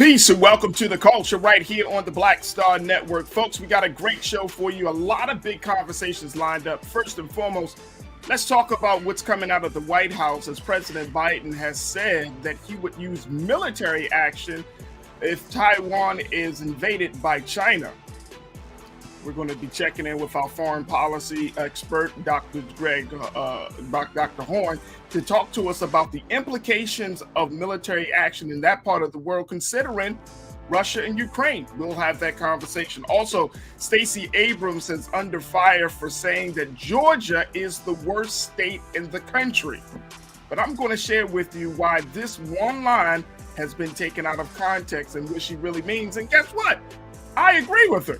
Peace and welcome to the culture right here on the Black Star Network. Folks, we got a great show for you. A lot of big conversations lined up. First and foremost, let's talk about what's coming out of the White House as President Biden has said that he would use military action if Taiwan is invaded by China. We're going to be checking in with our foreign policy expert, Dr. Horn, to talk to us about the implications of military action in that part of the world, considering Russia and Ukraine. We'll have that conversation. Also, Stacey Abrams is under fire for saying that Georgia is the worst state in the country. But I'm going to share with you why this one line has been taken out of context and what she really means. And guess what? I agree with her.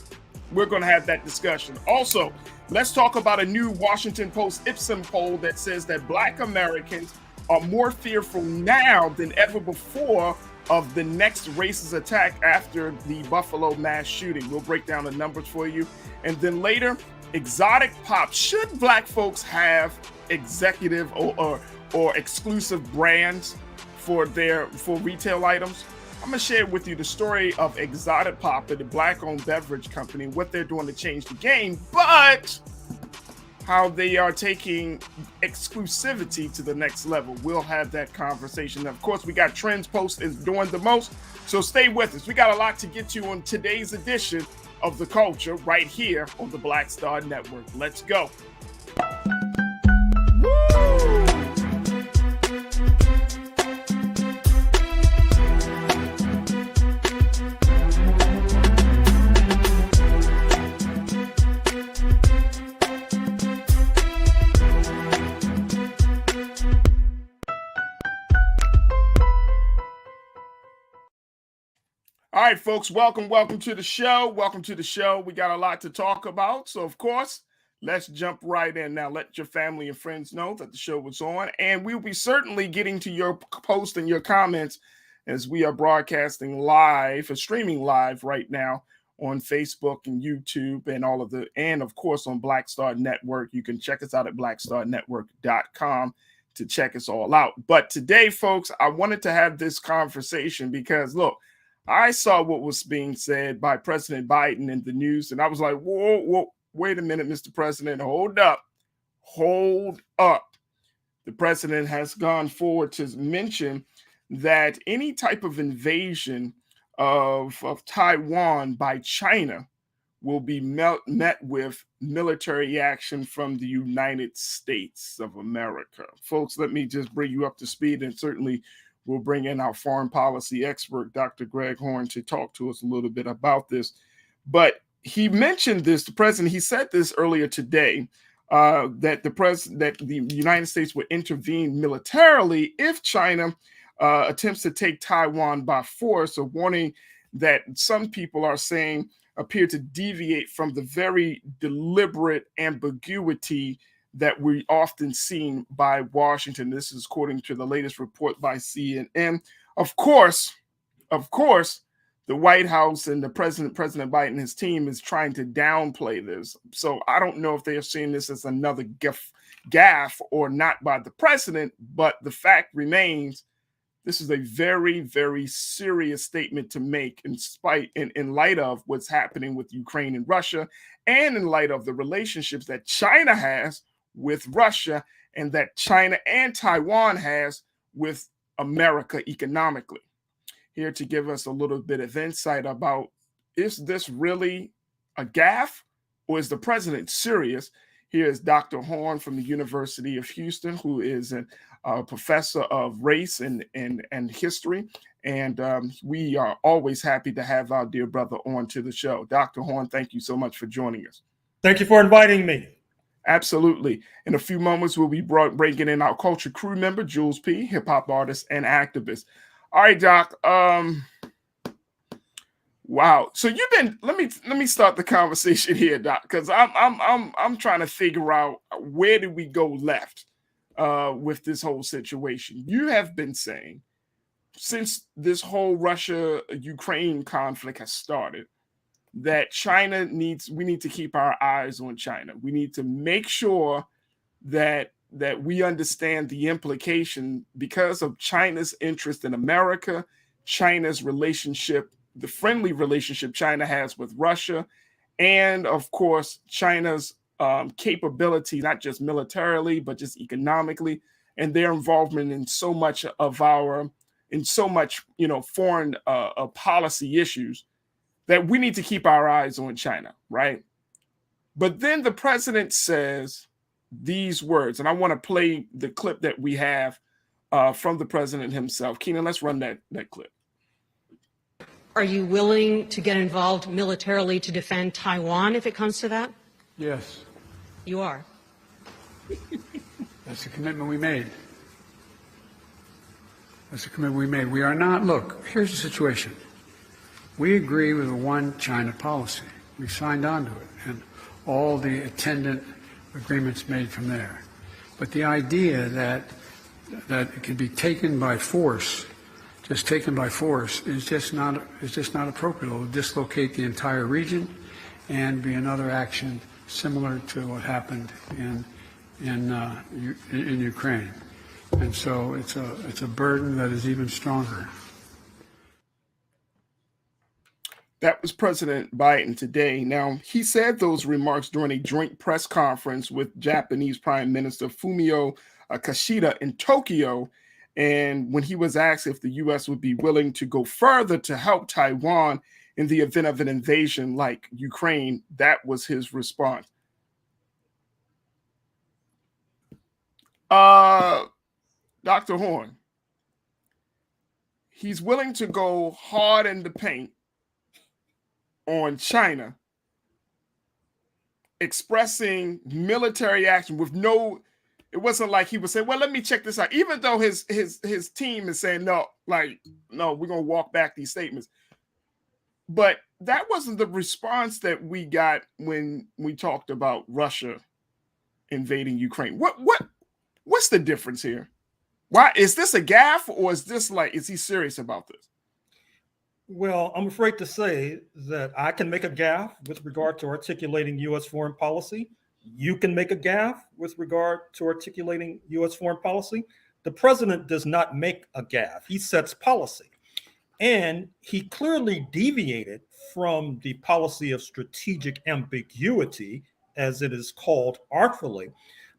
We're going to have that discussion. Also, let's talk about a new Washington Post Ipsos poll that says that Black Americans are more fearful now than ever before of the next racist attack after the Buffalo mass shooting. We'll break down the numbers for you. And then later, exotic pop. Should Black folks have executive or exclusive brands for retail items? I'm going to share with you the story of Exotic Pop, the Black-owned beverage company, what they're doing to change the game, but how they are taking exclusivity to the next level. We'll have that conversation. Of course, we got Trends Post is doing the most, so stay with us. We got a lot to get to on today's edition of The Culture right here on the Black Star Network. Let's go. All right, folks, welcome to the show. Welcome to the show. We got a lot to talk about. So, of course, let's jump right in. Now, let your family and friends know that the show was on. And we'll be certainly getting to your posts and your comments as we are broadcasting live, or streaming live right now on Facebook and YouTube and of course, on Black Star Network. You can check us out at blackstarnetwork.com to check us all out. But today, folks, I wanted to have this conversation because, look, I saw what was being said by President Biden in the news, and I was like, whoa, wait a minute, Mr. President, hold up. The president has gone forward to mention that any type of invasion of Taiwan by China will be met with military action from the United States of America. Folks, let me just bring you up to speed, and certainly we'll bring in our foreign policy expert, Dr. Greg Horn, to talk to us a little bit about this. But he mentioned this, the president, he said this earlier today, that the United States would intervene militarily if China attempts to take Taiwan by force, a warning that some people are saying appear to deviate from the very deliberate ambiguity that we often seen by Washington. This is according to the latest report by CNN. Of course, the White House and President Biden and his team is trying to downplay this. So I don't know if they are seeing this as another gaffe or not by the president, but the fact remains, this is a very, very serious statement to make in light of what's happening with Ukraine and Russia, and in light of the relationships that China has with Russia and that China and Taiwan has with America economically. Here to give us a little bit of insight about, is this really a gaffe or is the president serious? Here is Dr. Horn from the University of Houston, who is a professor of race and history. And we are always happy to have our dear brother on to the show. Dr. Horn, thank you so much for joining us. Thank you for inviting me. Absolutely. In a few moments, we'll be bringing in our culture crew member, Jules P., hip hop artist and activist. All right, Doc. Wow. So you've been. Let me start the conversation here, Doc, because I'm trying to figure out where did we go left with this whole situation. You have been saying since this whole Russia-Ukraine conflict has started that we need to keep our eyes on China. We need to make sure that we understand the implication because of China's interest in America, China's relationship, the friendly relationship China has with Russia, and of course, China's capability, not just militarily, but just economically, and their involvement in so much of foreign policy issues that we need to keep our eyes on China, right? But then the president says these words, and I want to play the clip that we have from the president himself. Keenan, let's run that clip. Are you willing to get involved militarily to defend Taiwan if it comes to that? Yes. You are. That's the commitment we made. That's the commitment we made. We are not, look, here's the situation. We agree with a one China policy. We signed on to it, and all the attendant agreements made from there. But the idea that it can be taken by force, just taken by force, is just not appropriate. It will dislocate the entire region and be another action similar to what happened in Ukraine. And so it's a burden that is even stronger. That was President Biden today. Now, he said those remarks during a joint press conference with Japanese Prime Minister Fumio Kishida in Tokyo. And when he was asked if the U.S. would be willing to go further to help Taiwan in the event of an invasion like Ukraine, that was his response. Dr. Horn, he's willing to go hard in the paint on China, expressing military action with it wasn't like he would say, well, let me check this out. Even though his team is saying, no, we're going to walk back these statements. But that wasn't the response that we got when we talked about Russia invading Ukraine. What's the difference here? Why is this a gaffe, or is he serious about this? Well, I'm afraid to say that I can make a gaffe with regard to articulating U.S. foreign policy. You can make a gaffe with regard to articulating U.S. foreign policy. The president does not make a gaffe. He sets policy. And he clearly deviated from the policy of strategic ambiguity, as it is called artfully.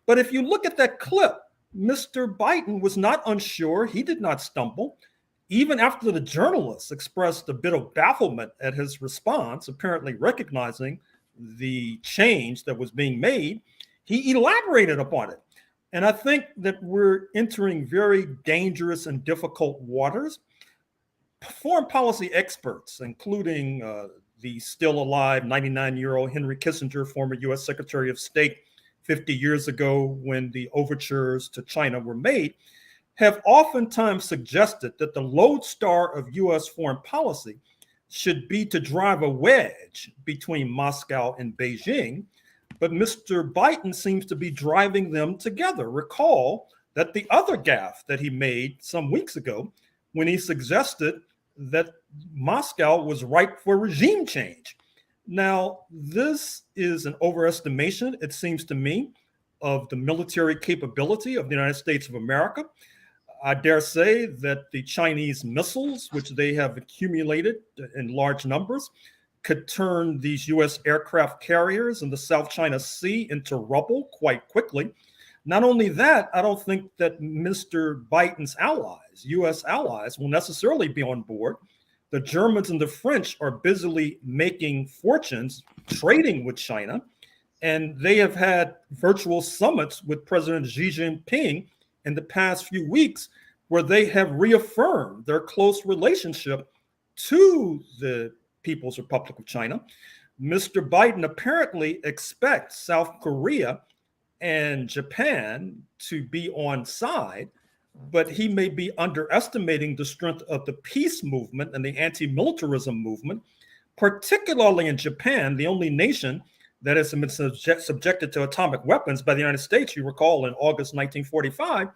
But if you look at that clip, Mr. Biden was not unsure. He did not stumble. Even after the journalists expressed a bit of bafflement at his response, apparently recognizing the change that was being made, he elaborated upon it. And I think that we're entering very dangerous and difficult waters. Foreign policy experts, including the still alive 99-year-old Henry Kissinger, former U.S. Secretary of State 50 years ago when the overtures to China were made, have oftentimes suggested that the lodestar of U.S. foreign policy should be to drive a wedge between Moscow and Beijing, but Mr. Biden seems to be driving them together. Recall that the other gaffe that he made some weeks ago when he suggested that Moscow was ripe for regime change. Now, this is an overestimation, it seems to me, of the military capability of the United States of America. I dare say that the Chinese missiles, which they have accumulated in large numbers, could turn these U.S. aircraft carriers in the South China Sea into rubble quite quickly. Not only that, I don't think that Mr. Biden's allies, U.S. allies, will necessarily be on board. The Germans and the French are busily making fortunes trading with China, and they have had virtual summits with President Xi Jinping in the past few weeks where they have reaffirmed their close relationship to the People's Republic of China. Mr. Biden apparently expects South Korea and Japan to be on side, but he may be underestimating the strength of the peace movement and the anti-militarism movement, particularly in Japan, the only nation that has been subjected to atomic weapons by the United States, you recall, in August 1945.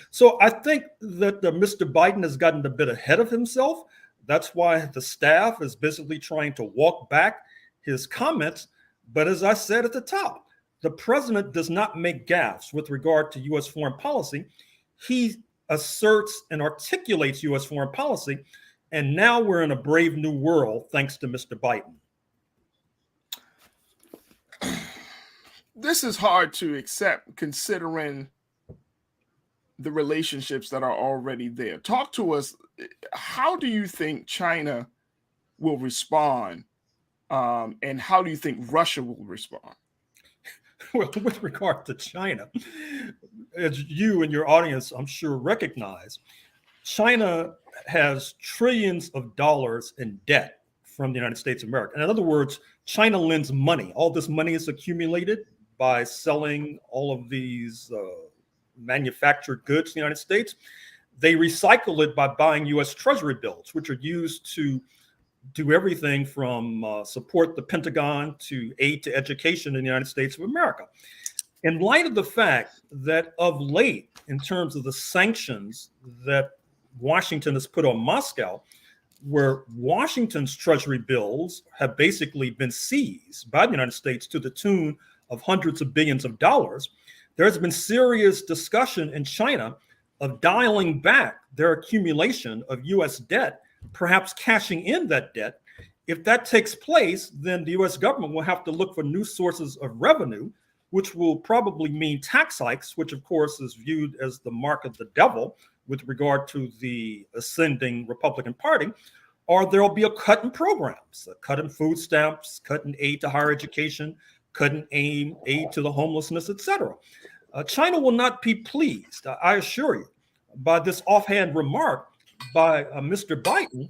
So I think that Mr. Biden has gotten a bit ahead of himself. That's why the staff is busily trying to walk back his comments. But as I said at the top, the president does not make gaffes with regard to U.S. foreign policy. He asserts and articulates U.S. foreign policy. And now we're in a brave new world thanks to Mr. Biden. This is hard to accept considering the relationships that are already there. Talk to us. How do you think China will respond? And how do you think Russia will respond? Well, with regard to China, as you and your audience, I'm sure, recognize, China has trillions of dollars in debt from the United States of America. In other words, China lends money. All this money is accumulated by selling all of these manufactured goods in the United States. They recycle it by buying U.S. Treasury bills, which are used to do everything from support the Pentagon to aid to education in the United States of America. In light of the fact that of late, in terms of the sanctions that Washington has put on Moscow, where Washington's Treasury bills have basically been seized by the United States to the tune of hundreds of billions of dollars, there has been serious discussion in China of dialing back their accumulation of U.S. debt, perhaps cashing in that debt. If that takes place, then the U.S. government will have to look for new sources of revenue, which will probably mean tax hikes, which of course is viewed as the mark of the devil with regard to the ascending Republican Party, or there'll be a cut in programs, a cut in food stamps, cut in aid to higher education, cut in aid to the homelessness, etc. China will not be pleased, I assure you, by this offhand remark by Mr. Biden.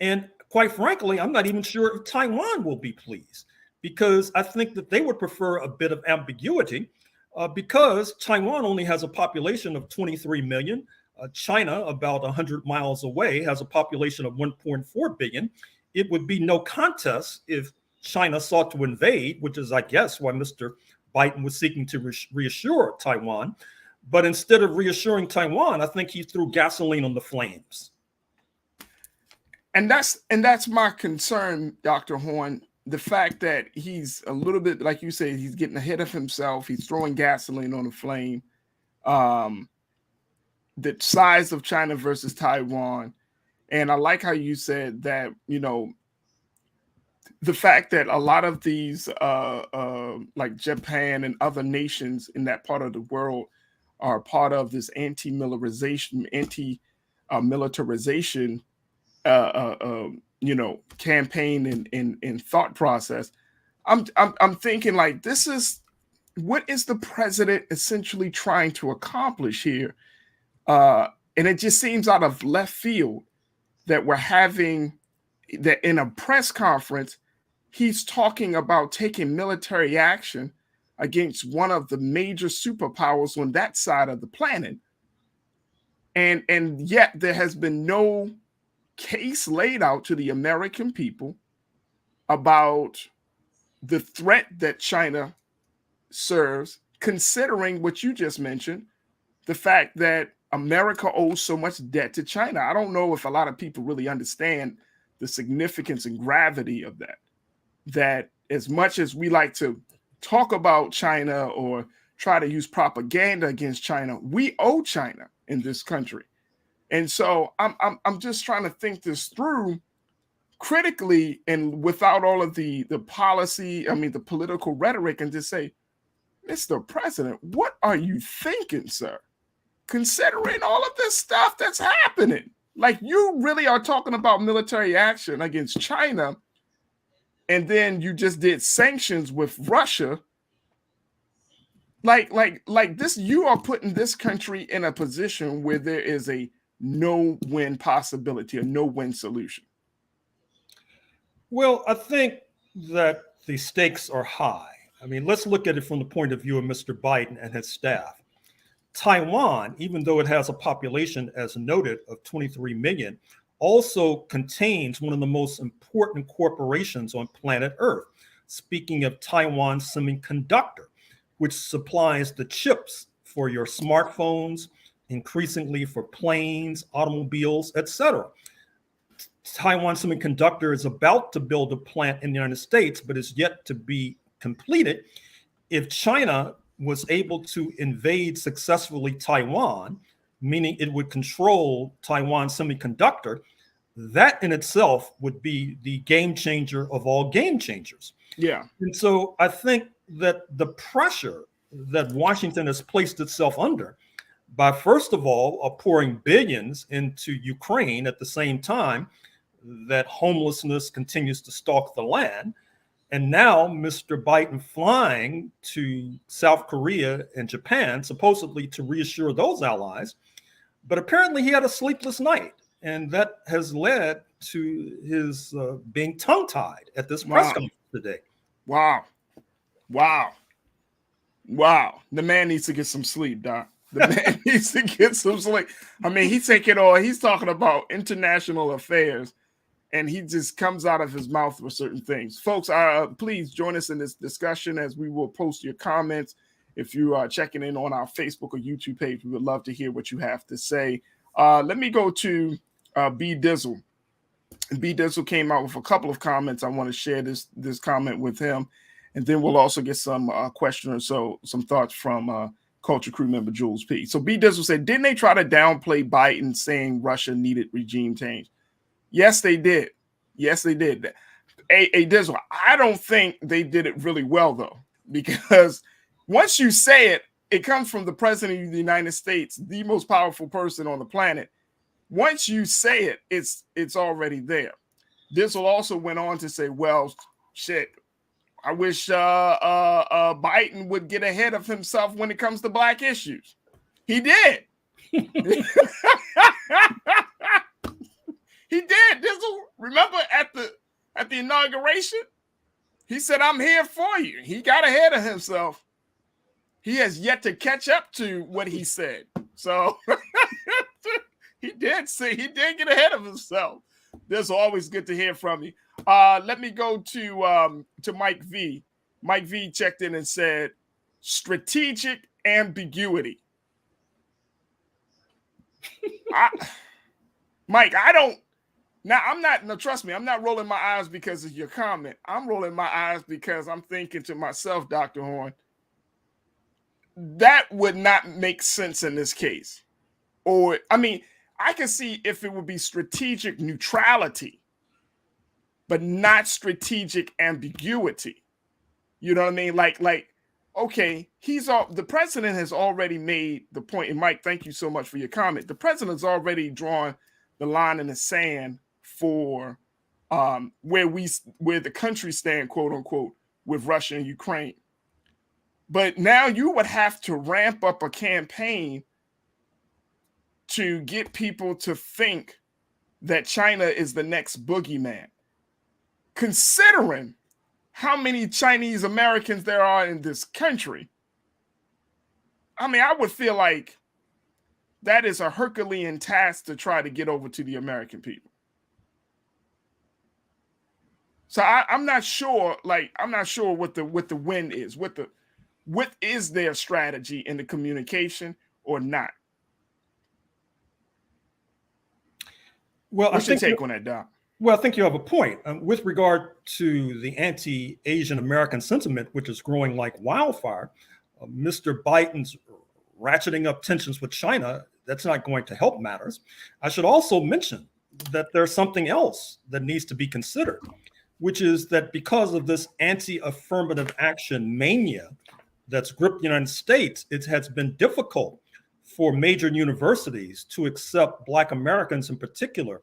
And quite frankly, I'm not even sure if Taiwan will be pleased, because I think that they would prefer a bit of ambiguity because Taiwan only has a population of 23 million. China, about 100 miles away, has a population of 1.4 billion. It would be no contest if China sought to invade, which is, I guess, why Mr. Biden was seeking to reassure Taiwan. But instead of reassuring Taiwan, I think he threw gasoline on the flames. And that's my concern, Dr. Horn. The fact that he's a little bit, like you say, he's getting ahead of himself. He's throwing gasoline on the flame. The size of China versus Taiwan. And I like how you said that, you know, the fact that a lot of these, like Japan and other nations in that part of the world, are part of this anti-militarization, you know, campaign and thought process. I'm thinking, like, this is what is the president essentially trying to accomplish here? And it just seems out of left field that we're having that in a press conference, he's talking about taking military action against one of the major superpowers on that side of the planet. And yet there has been no case laid out to the American people about the threat that China serves, considering what you just mentioned, the fact that America owes so much debt to China. I don't know if a lot of people really understand the significance and gravity of that. That as much as we like to talk about China or try to use propaganda against China, we owe China in this country. And so I'm just trying to think this through critically and without all of the policy, the political rhetoric, and just say, Mr. President, what are you thinking, sir? Considering all of this stuff that's happening, like, you really are talking about military action against China, and then you just did sanctions with Russia. Like this, you are putting this country in a position where there is a no-win possibility, a no-win solution. Well, I think that the stakes are high. I mean, let's look at it from the point of view of Mr. Biden and his staff. Taiwan, even though it has a population, as noted, of 23 million, also contains one of the most important corporations on planet Earth. Speaking of Taiwan Semiconductor, which supplies the chips for your smartphones, increasingly for planes, automobiles, etc. Taiwan Semiconductor is about to build a plant in the United States, but is yet to be completed. If China was able to invade successfully Taiwan, meaning it would control Taiwan semiconductor, that in itself would be the game changer of all game changers. Yeah. And so I think that the pressure that Washington has placed itself under by, first of all, pouring billions into Ukraine at the same time that homelessness continues to stalk the land. And now Mr. Biden flying to South Korea and Japan, supposedly to reassure those allies. But apparently he had a sleepless night. And that has led to his being tongue-tied at this press conference today. Wow. The man needs to get some sleep, Doc. The man needs to get some sleep. I mean, he's talking about international affairs, and he just comes out of his mouth with certain things. Folks, please join us in this discussion as we will post your comments. If you are checking in on our Facebook or YouTube page, we would love to hear what you have to say. Let me go to B Dizzle. B Dizzle came out with a couple of comments. I want to share this comment with him, and then we'll also get some questioners, so some thoughts from Culture Crew member Jules P. So B Dizzle said, didn't they try to downplay Biden saying Russia needed regime change? Yes, they did. A Dizzle, I don't think they did it really well, though, because once you say it, it comes from the president of the United States, the most powerful person on the planet. Once you say it, it's already there. Dizzle also went on to say, well, shit, I wish Biden would get ahead of himself when it comes to black issues. He did. He did. Dizzle, remember at the inauguration, he said, I'm here for you. He got ahead of himself. He has yet to catch up to what he said. So he did get ahead of himself. This is always good to hear from you. Let me go to Mike V. Mike V checked in and said, strategic ambiguity. Mike, trust me, I'm not rolling my eyes because of your comment. I'm rolling my eyes because I'm thinking to myself, Dr. Horn, that would not make sense in this case. Or, I mean, I can see if it would be strategic neutrality, but not strategic ambiguity. You know what I mean? Like, okay, the president has already made the point. And Mike, thank you so much for your comment. The president's already drawn the line in the sand for where the country stand, quote unquote, with Russia and Ukraine. But now you would have to ramp up a campaign to get people to think that China is the next boogeyman. Considering how many Chinese Americans there are in this country, I mean, I would feel like that is a Herculean task to try to get over to the American people. So I'm not sure what the win is, what is their strategy in the communication or not. Well, What's your take on that, Doc? Well, I think you have a point. With regard to the anti-Asian American sentiment, which is growing like wildfire, Mr. Biden's ratcheting up tensions with China, that's not going to help matters. I should also mention that there's something else that needs to be considered, which is that because of this anti-affirmative action mania that's gripped the United States, it has been difficult for major universities to accept Black Americans in particular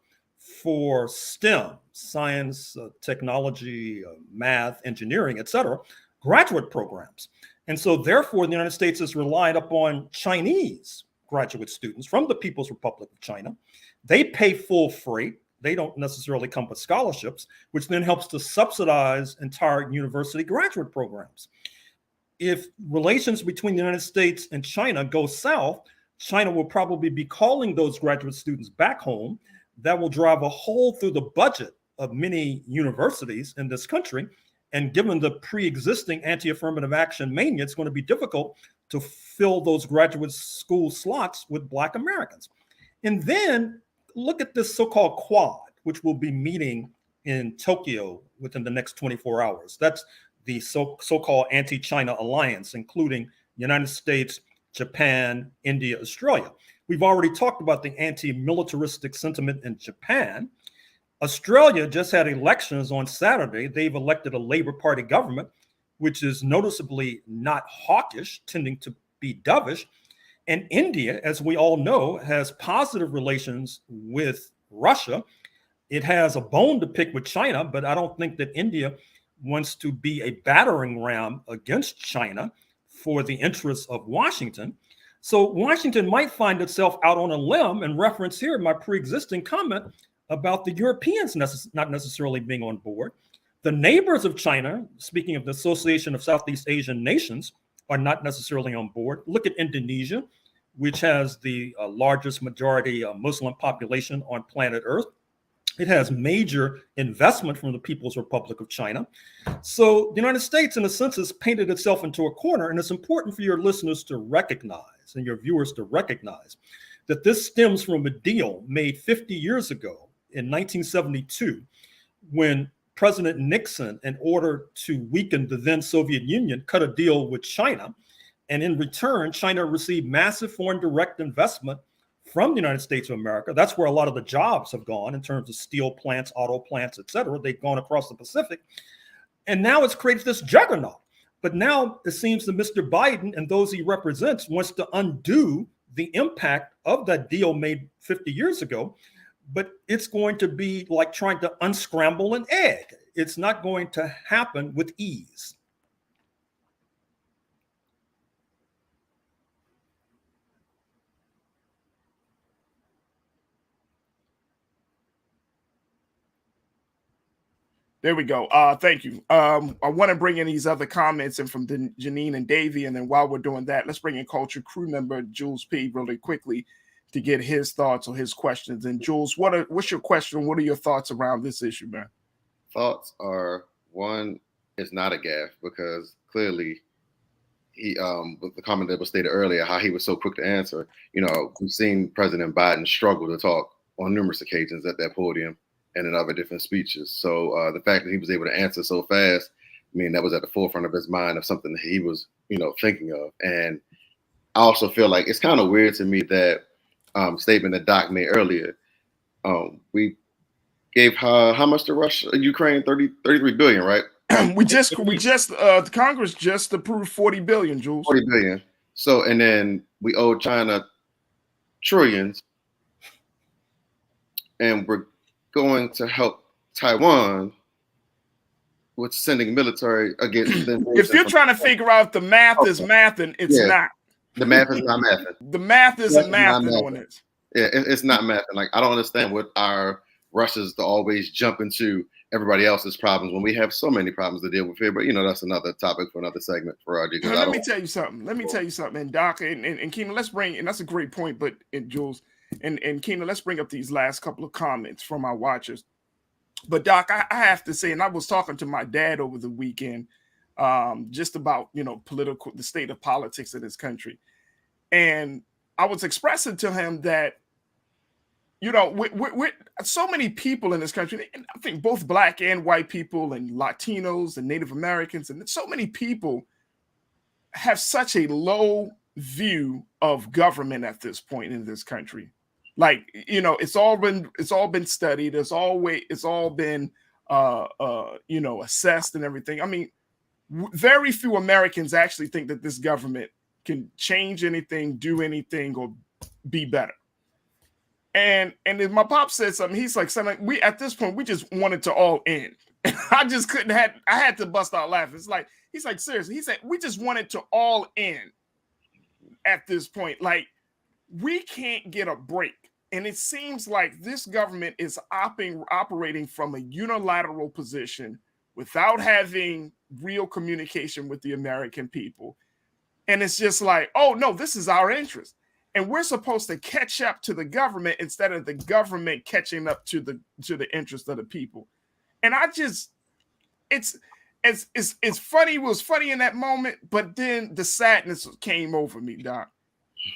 for STEM, science, technology, math, engineering, et cetera, graduate programs. And so therefore, the United States has relied upon Chinese graduate students from the People's Republic of China. They pay full freight. They don't necessarily come with scholarships, which then helps to subsidize entire university graduate programs. If relations between the United States and China go south, China will probably be calling those graduate students back home. That will drive a hole through the budget of many universities in this country. And given the pre-existing anti-affirmative action mania, it's going to be difficult to fill those graduate school slots with Black Americans. And then look at this so-called Quad, which will be meeting in Tokyo within the next 24 hours. That's the so-called anti-China alliance, including United States, Japan, India, Australia. We've already talked about the anti-militaristic sentiment in Japan. Australia just had elections on Saturday. They've elected a Labour Party government, which is noticeably not hawkish, tending to be dovish. And India, as we all know, has positive relations with Russia. It has a bone to pick with China, but I don't think that India wants to be a battering ram against China for the interests of Washington. So Washington might find itself out on a limb, and reference here my pre-existing comment about the Europeans not necessarily being on board. The neighbors of China, speaking of the Association of Southeast Asian Nations, are not necessarily on board. Look at Indonesia, which has the largest majority Muslim population on planet Earth. It has major investment from the People's Republic of China. So the United States, in a sense, has painted itself into a corner, and it's important for your listeners to recognize and your viewers to recognize that this stems from a deal made 50 years ago in 1972, when President Nixon, in order to weaken the then Soviet Union, cut a deal with China. And in return, China received massive foreign direct investment from the United States of America. That's where a lot of the jobs have gone in terms of steel plants, auto plants, et cetera. They've gone across the Pacific. And now it's created this juggernaut. But now it seems that Mr. Biden and those he represents wants to undo the impact of that deal made 50 years ago. But it's going to be like trying to unscramble an egg. It's not going to happen with ease. There we go. Thank you. I want to bring in these other comments and from Janine and Davey. And then while we're doing that, let's bring in Culture crew member Jules P. really quickly to get his thoughts or his questions. And Jules, what's your question? What are your thoughts around this issue, man? Thoughts are, one, it's not a gaffe, because clearly he, with the comment that was stated earlier, how he was so quick to answer. You know, we've seen President Biden struggle to talk on numerous occasions at that podium and in other different speeches. So the fact that he was able to answer so fast, I mean, that was at the forefront of his mind of something that he was, thinking of. And I also feel like it's kind of weird to me that statement that Doc made earlier. We gave how much to Russia, Ukraine? 33 billion, right? The Congress just approved 40 billion, Jules. 40 billion. So, and then we owe China trillions, and we're going to help Taiwan with sending military against them. If you're trying to figure out the math is mathing, it's not. The math is not mathing. The math isn't mathing on this. Yeah, it's not mathing. Like, I don't understand what our rushes to always jump into everybody else's problems when we have so many problems to deal with here. But that's another topic for another segment, Farajii. Let me tell you something. And Doc and Keena, let's bring, and that's a great point. But Jules and Keena, let's bring up these last couple of comments from our watchers. But Doc, I have to say, and I was talking to my dad over the weekend, just about the state of politics in this country, and I was expressing to him that we're so many people in this country, and I think both black and white people and Latinos and Native Americans, and so many people have such a low view of government at this point in this country. Like, it's all been studied. It's all been assessed and everything. I mean, very few Americans actually think that this government can change anything, do anything, or be better. And then my pop said something. He's like, son, we at this point, we just wanted to all end. I just I had to bust out laughing. It's like, he's like, seriously. He said, we just wanted to all end at this point. Like, we can't get a break. And it seems like this government is operating from a unilateral position without having real communication with the American people. And it's just like, oh, no, this is our interest. And we're supposed to catch up to the government instead of the government catching up to the interest of the people. And it's funny. It was funny in that moment, but then the sadness came over me, Doc.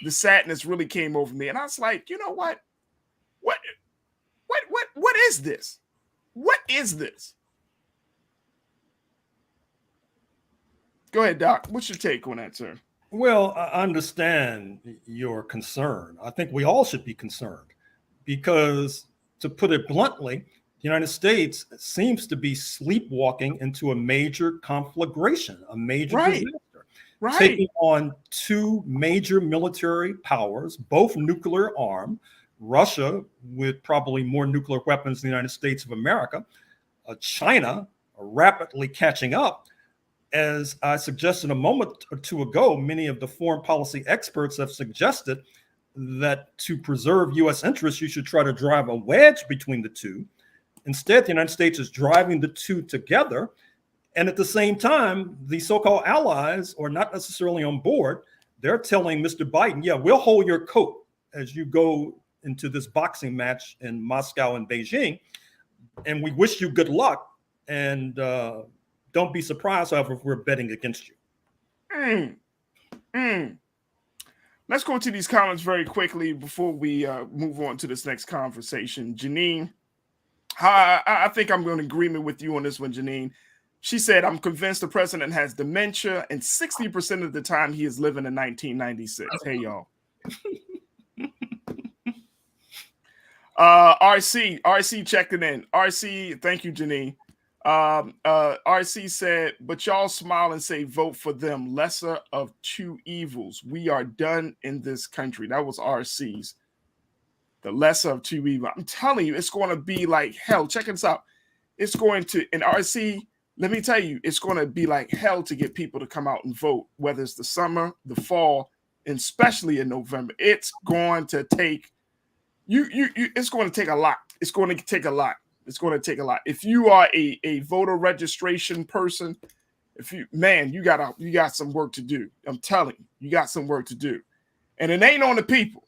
The sadness really came over me. And I was like, you know what? What is this? What is this? Go ahead, Doc. What's your take on that, sir? Well, I understand your concern. I think we all should be concerned because, to put it bluntly, the United States seems to be sleepwalking into a major conflagration, a major Right. disaster, Right. taking on two major military powers, both nuclear armed, Russia with probably more nuclear weapons than the United States of America, China rapidly catching up. As I suggested a moment or two ago, many of the foreign policy experts have suggested that to preserve U.S. interests, you should try to drive a wedge between the two. Instead, the United States is driving the two together. And at the same time, the so-called allies are not necessarily on board. They're telling Mr. Biden, yeah, we'll hold your coat as you go into this boxing match in Moscow and Beijing. And we wish you good luck. And don't be surprised, however, if we're betting against you. Let's go to these comments very quickly before we move on to this next conversation. Janine, I think I'm in agreement with you on this one, Janine. She said, I'm convinced the president has dementia, and 60% of the time he is living in 1996. Hey, y'all. RC checking in. RC, thank you, Janine. RC said, but y'all smile and say vote for them, lesser of two evils. We are done in this country. That was RC's. The lesser of two evils. I'm telling you, it's going to be like hell. Check this out. It's going to, and RC, let me tell you, it's going to be like hell to get people to come out and vote, whether it's the summer, the fall, and especially in November. It's going to take it's going to take a lot. It's going to take a lot. It's going to take a lot. If you are a voter registration person, you got some work to do. I'm telling you, you got some work to do. And it ain't on the people.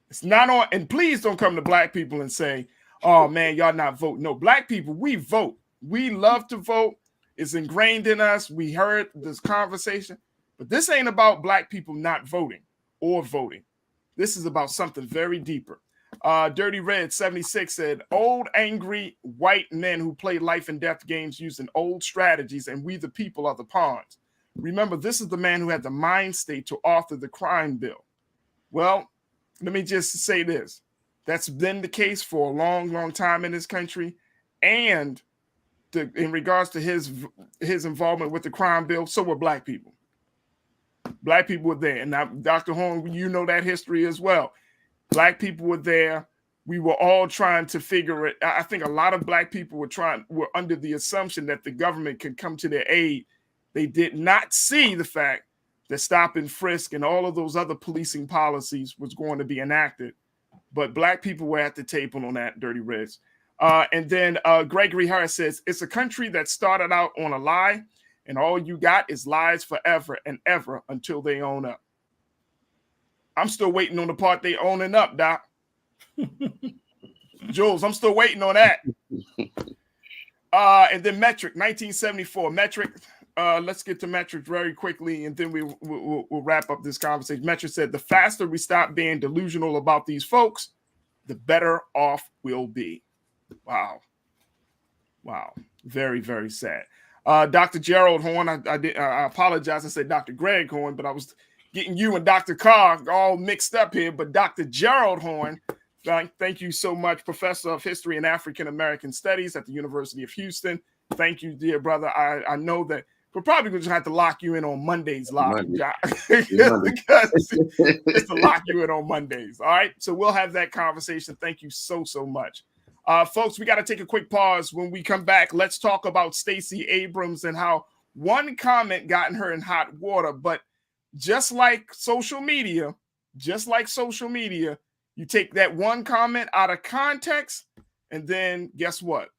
It's not on, and please don't come to black people and say, oh man, y'all not voting. No, black people, we vote. We love to vote. It's ingrained in us. We heard this conversation, but this ain't about black people not voting or voting. This is about something very deeper. Dirty Red 76 said, old angry white men who play life and death games using old strategies, and we the people are the pawns. Remember, this is the man who had the mind state to author the crime bill. Well, let me just say this. That's been the case for a long, long time in this country. And in regards to his involvement with the crime bill, so were black people. Black people were there. And now, Dr. Horn, you know that history as well. Black people were there. We were all trying to figure it. I think a lot of black people were under the assumption that the government could come to their aid. They did not see the fact that stop and frisk and all of those other policing policies was going to be enacted. But black people were at the table on that, Dirty Reds. And then Gregory Harris says, it's a country that started out on a lie, and all you got is lies forever and ever until they own up. I'm still waiting on the part they owning up, Doc. Jules, I'm still waiting on that. And then Metric, 1974. Metric, let's get to Metric very quickly, and then we'll wrap up this conversation. Metric said, the faster we stop being delusional about these folks, the better off we'll be. Wow. Very, very sad. Dr. Gerald Horn, I apologize. I said Dr. Greg Horn, but I was getting you and Dr. Carr all mixed up here. But Dr. Gerald Horn, thank you so much, Professor of History and African American Studies at the University of Houston. Thank you, dear brother. I know that we're probably going to have to lock you in on Mondays live. Just to lock you in on Mondays. All right. So we'll have that conversation. Thank you so much. Folks, we got to take a quick pause. When we come back, let's talk about Stacey Abrams and how one comment gotten her in hot water. But just like social media, you take that one comment out of context, and then guess what?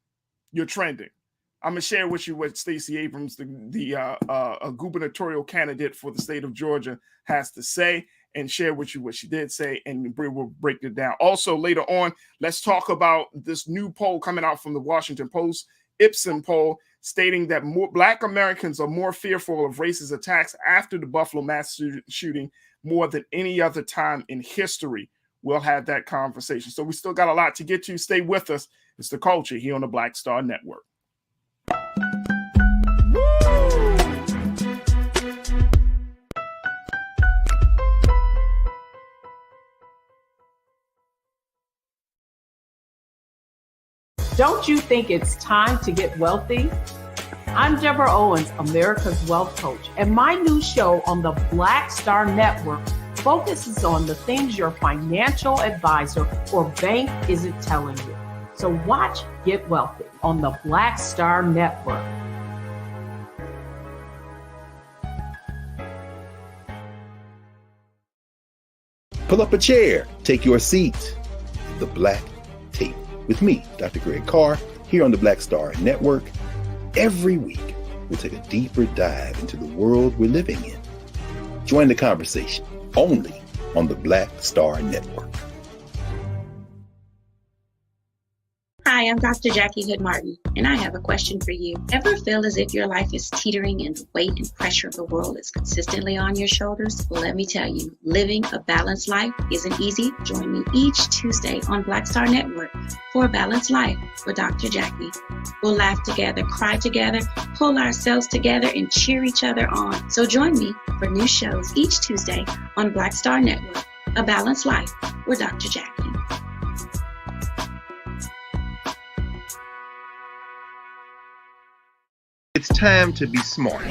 You're trending. I'm going to share with you what Stacey Abrams, the gubernatorial candidate for the state of Georgia, has to say, and share with you what she did say, and we'll break it down. Also, later on, let's talk about this new poll coming out from the Washington Post, Ipsen poll, stating that Black Americans are more fearful of racist attacks after the Buffalo mass shooting more than any other time in history. We'll have that conversation. So we still got a lot to get to. Stay with us. It's The Culture here on the Black Star Network. Don't you think it's time to get wealthy? I'm Deborah Owens, America's Wealth Coach, and my new show on the Black Star Network focuses on the things your financial advisor or bank isn't telling you. So watch Get Wealthy on the Black Star Network. Pull up a chair, take your seat. The Black Tape with me, Dr. Greg Carr, here on the Black Star Network. Every week, we'll take a deeper dive into the world we're living in. Join the conversation only on the Black Star Network. Hi, I'm Dr. Jackie Hood Martin, and I have a question for you. Ever feel as if your life is teetering and the weight and pressure of the world is consistently on your shoulders? Well, let me tell you, living a balanced life isn't easy. Join me each Tuesday on Black Star Network for a Balanced Life with Dr. Jackie. We'll laugh together, cry together, pull ourselves together, and cheer each other on. So join me for new shows each Tuesday on Black Star Network, A Balanced Life with Dr. Jackie. It's time to be smart.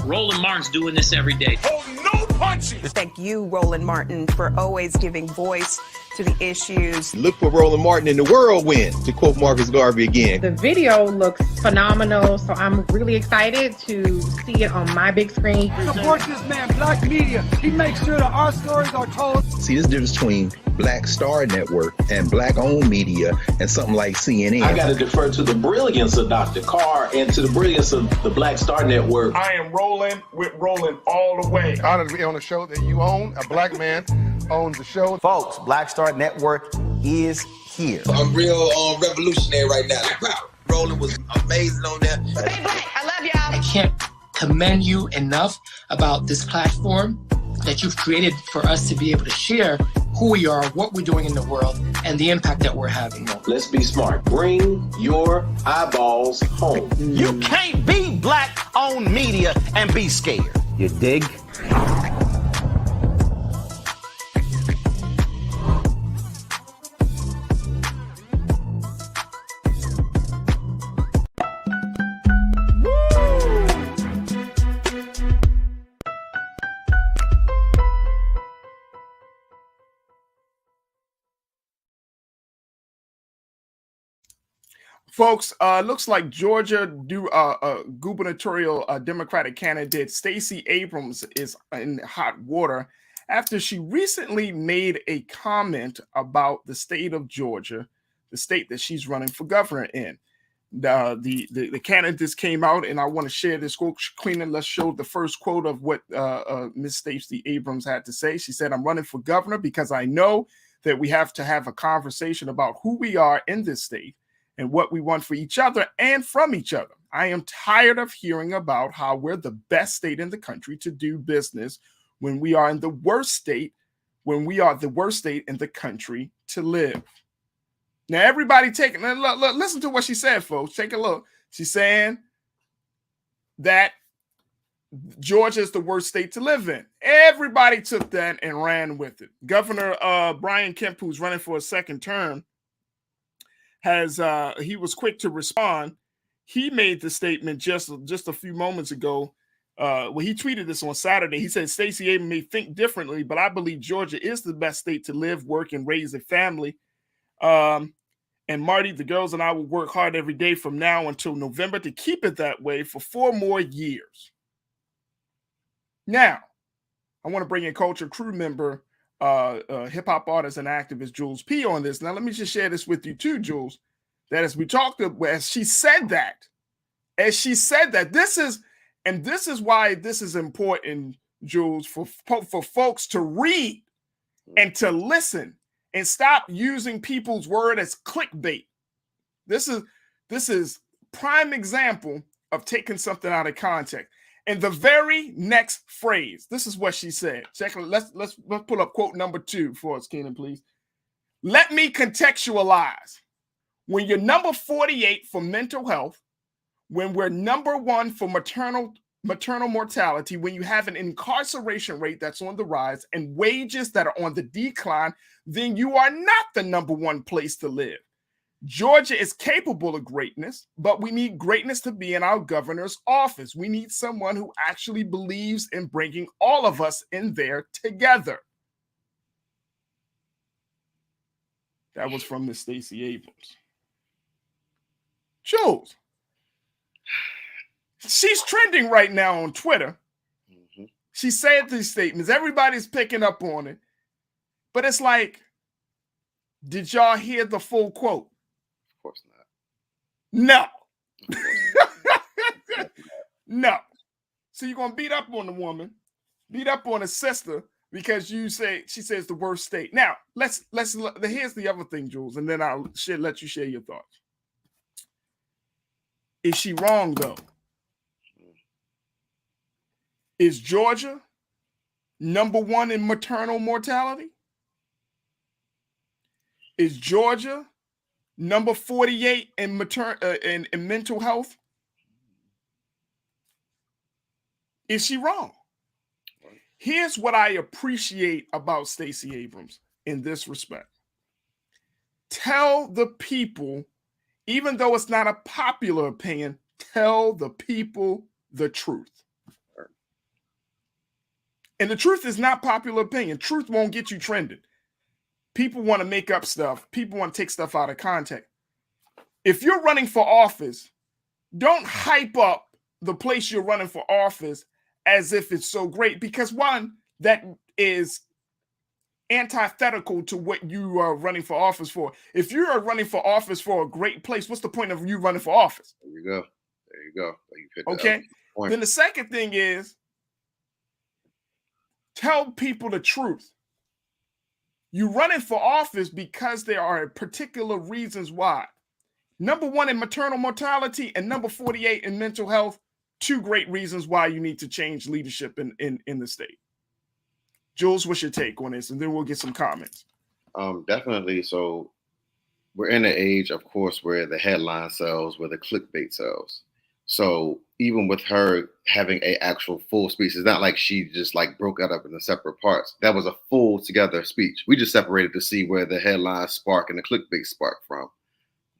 Roland Martin's doing this every day. Oh, no punching! Thank you, Roland Martin, for always giving voice to the issues. Look for Roland Martin in the whirlwind, to quote Marcus Garvey again. The video looks phenomenal, so I'm really excited to see it on my big screen. Support this man, Black Media. He makes sure that our stories are told. See, this difference between Black Star Network and Black-owned media and something like CNN. I got to defer to the brilliance of Dr. Carr and to the brilliance of the Black Star Network. I am rolling with Roland all the way. Honored to be on a show that you own. A black man owns the show. Folks, Black Star Network is here. I'm real revolutionary right now. Roland was amazing on there. Stay black. I love y'all. I can't commend you enough about this platform that you've created for us to be able to share who we are, what we're doing in the world, and the impact that we're having. Let's be smart. Bring your eyeballs home. You can't be Black-owned media and be scared. You dig? Folks, looks like Georgia gubernatorial Democratic candidate Stacey Abrams is in hot water after she recently made a comment about the state of Georgia, the state that she's running for governor in. The candidates came out, and I want to share this quote. Cleaner, let's show the first quote of what Ms. Stacey Abrams had to say. She said, "I'm running for governor because I know that we have to have a conversation about who we are in this state and what we want for each other and from each other. I am tired of hearing about how we're the best state in the country to do business when we are in the worst state, when we are the worst state in the country to live." Now, everybody listen to what she said, folks. Take a look. She's saying that Georgia is the worst state to live in. Everybody took that and ran with it. Governor Brian Kemp, who's running for a second term, he was quick to respond. He made the statement just a few moments ago. He tweeted this on Saturday. He said, "Stacey Abrams may think differently, but I believe Georgia is the best state to live, work, and raise a family. And Marty, the girls and I will work hard every day from now until November to keep it that way for 4 more years." Now, I want to bring in culture crew member, hip hop artist and activist Jules P on this. Now, let me just share this with you too, Jules. That as we talked about, as she said that, this is why this is important, Jules, for folks to read and to listen and stop using people's word as clickbait. This is prime example of taking something out of context. And the very next phrase, this is what she said. Let's pull up quote number 2 for us, Keenan, please. "Let me contextualize. When you're number 48 for mental health, when we're number 1 for maternal mortality, when you have an incarceration rate that's on the rise and wages that are on the decline, then you are not the number 1 place to live. Georgia is capable of greatness, but we need greatness to be in our governor's office. We need someone who actually believes in bringing all of us in there together. That was from Miss Stacey Abrams. Jules, she's trending right now on Twitter. She said these statements. Everybody's picking up on it. But it's like, did y'all hear the full quote? Of course not. No. No. So you're going to beat up on the woman, beat up on a sister because she says the worst state. Now, here's the other thing, Jules, and then I'll let you share your thoughts. Is she wrong, though? Is Georgia number one in maternal mortality? Is Georgia number 48 in mental health? Is she wrong? Here's what I appreciate about Stacey Abrams in this respect. Tell the people, even though it's not a popular opinion, tell the people the truth. And the truth is not popular opinion. Truth won't get you trending. People want to make up stuff. People want to take stuff out of context. If you're running for office, don't hype up the place you're running for office as if it's so great, because one, that is antithetical to what you are running for office for. If you are running for office for a great place, what's the point of you running for office? There you go. There you go. Okay. Then the second thing is, tell people the truth. You're running for office because there are particular reasons why. Number one in maternal mortality and number 48 in mental health. Two great reasons why you need to change leadership in the state. Jules, what's your take on this? And then we'll get some comments. Definitely. So we're in an age, of course, where the headline sells, where the clickbait sells. So even with her having an actual full speech, it's not like she just like broke it up into separate parts. That was a full together speech. We just separated to see where the headline spark and the clickbait spark from.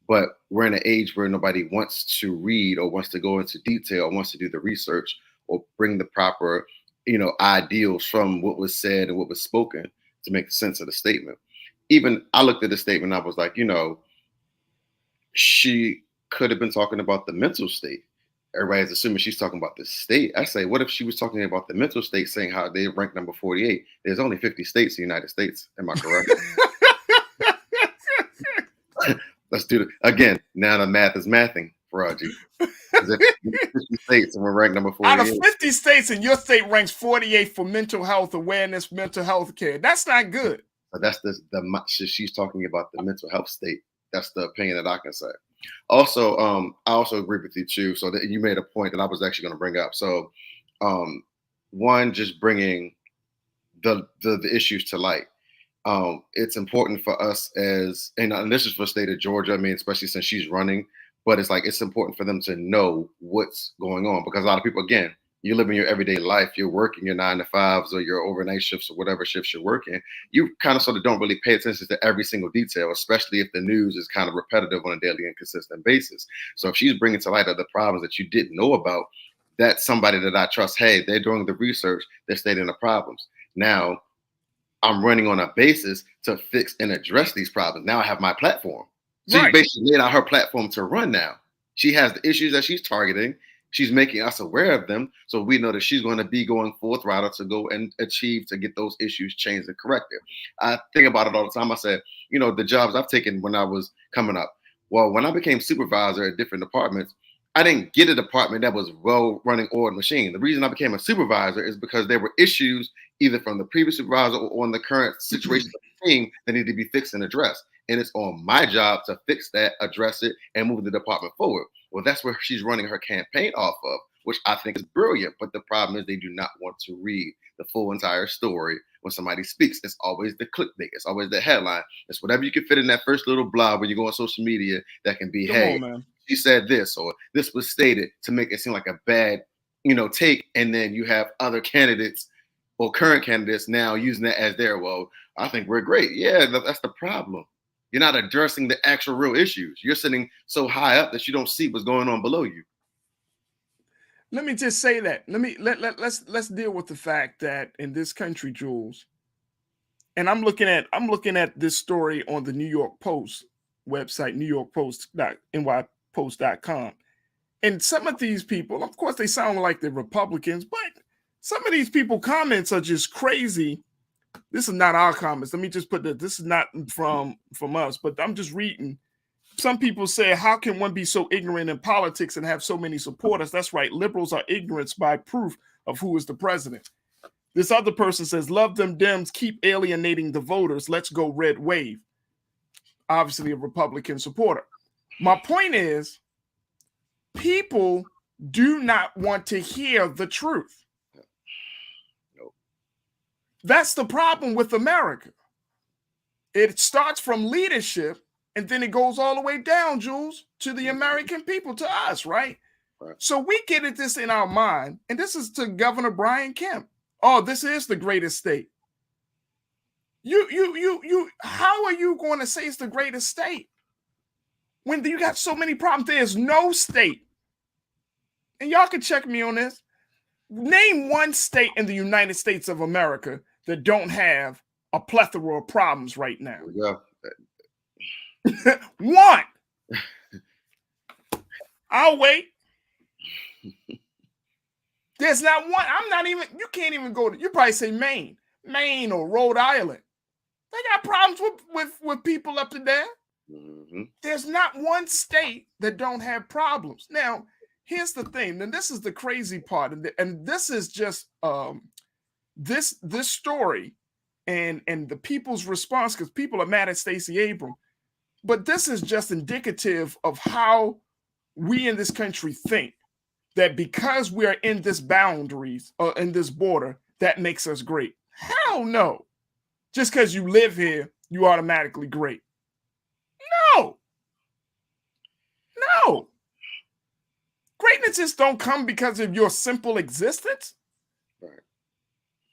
But we're in an age where nobody wants to read or wants to go into detail or wants to do the research or bring the proper, ideals from what was said and what was spoken to make sense of the statement. Even I looked at the statement, I was like, she could have been talking about the mental state. Everybody's assuming she's talking about the state. I say, what if she was talking about the mental state, saying how they rank number 48? There's only 50 states in the United States. Am I correct? Let's do it again. Now the math is mathing, Farajii. 50 states and we're ranked number 48. Out of 50 states, and your state ranks 48 for mental health awareness, mental health care. That's not good. But that's she's talking about the mental health state. That's the opinion that I can say. Also, I also agree with you too. So that you made a point that I was actually going to bring up. So, one, just bringing the issues to light. It's important for us and this is for the state of Georgia. I mean, especially since she's running, but it's important for them to know what's going on, because a lot of people, again, you live in your everyday life, you're working your 9-to-5s or your overnight shifts or whatever shifts you're working. You kind of sort of don't really pay attention to every single detail, especially if the news is kind of repetitive on a daily and consistent basis. So if she's bringing to light other problems that you didn't know about, that's somebody that I trust. Hey, they're doing the research, they're stating the problems. Now, I'm running on a basis to fix and address these problems. Now I have my platform. So She basically laid out her platform to run now. She has the issues that she's targeting. She's making us aware of them. So we know that she's going to be going full throttle to go and achieve to get those issues changed and corrected. I think about it all the time. I said, the jobs I've taken when I was coming up. Well, when I became supervisor at different departments, I didn't get a department that was well running oiled machine. The reason I became a supervisor is because there were issues either from the previous supervisor or on the current situation of the team that need to be fixed and addressed. And it's on my job to fix that, address it, and move the department forward. Well, that's where she's running her campaign off of, which I think is brilliant. But the problem is they do not want to read the full entire story when somebody speaks. It's always the clickbait. It's always the headline. It's whatever you can fit in that first little blog when you go on social media that can be, hey, she said this, or this was stated, to make it seem like a bad, take. And then you have other candidates or current candidates now using that as their, well, I think we're great. Yeah, that's the problem. You're not addressing the actual real issues. You're sitting so high up that you don't see what's going on below you. Let me just say that. Let's deal with the fact that in this country, Jules, and I'm looking at this story on the New York Post website, NewYorkPost.nypost.com. And some of these people, of course, they sound like they're Republicans, but some of these people comments are just crazy. This is not our comments. Let me just put that. This is not from us, but I'm just reading. Some people say, how can one be so ignorant in politics and have so many supporters? That's right. Liberals are ignorance by proof of who is the president. This other person says, love them Dems, keep alienating the voters. Let's go red wave. Obviously a Republican supporter. My point is, people do not want to hear the truth. That's the problem with America. It starts from leadership and then it goes all the way down, Jules, to the American people, to us, right? So we get this in our mind, and this is to Governor Brian Kemp. Oh, this is the greatest state. How are you going to say it's the greatest state when you got so many problems? There's no state, and y'all can check me on this. Name one state in the United States of America that don't have a plethora of problems right now. Yeah. One. I'll wait. There's not one. You can't even go to, you probably say Maine or Rhode Island. They got problems with people up to there. Mm-hmm. There's not one state that don't have problems. Now, here's the thing, and this is the crazy part, and this is just this story and the people's response, because people are mad at Stacey Abrams. But this is just indicative of how we in this country think that because we are in this boundaries or in this border, that makes us great. Hell no. Just because you live here, you automatically great. No. Greatness just don't come because of your simple existence. Right.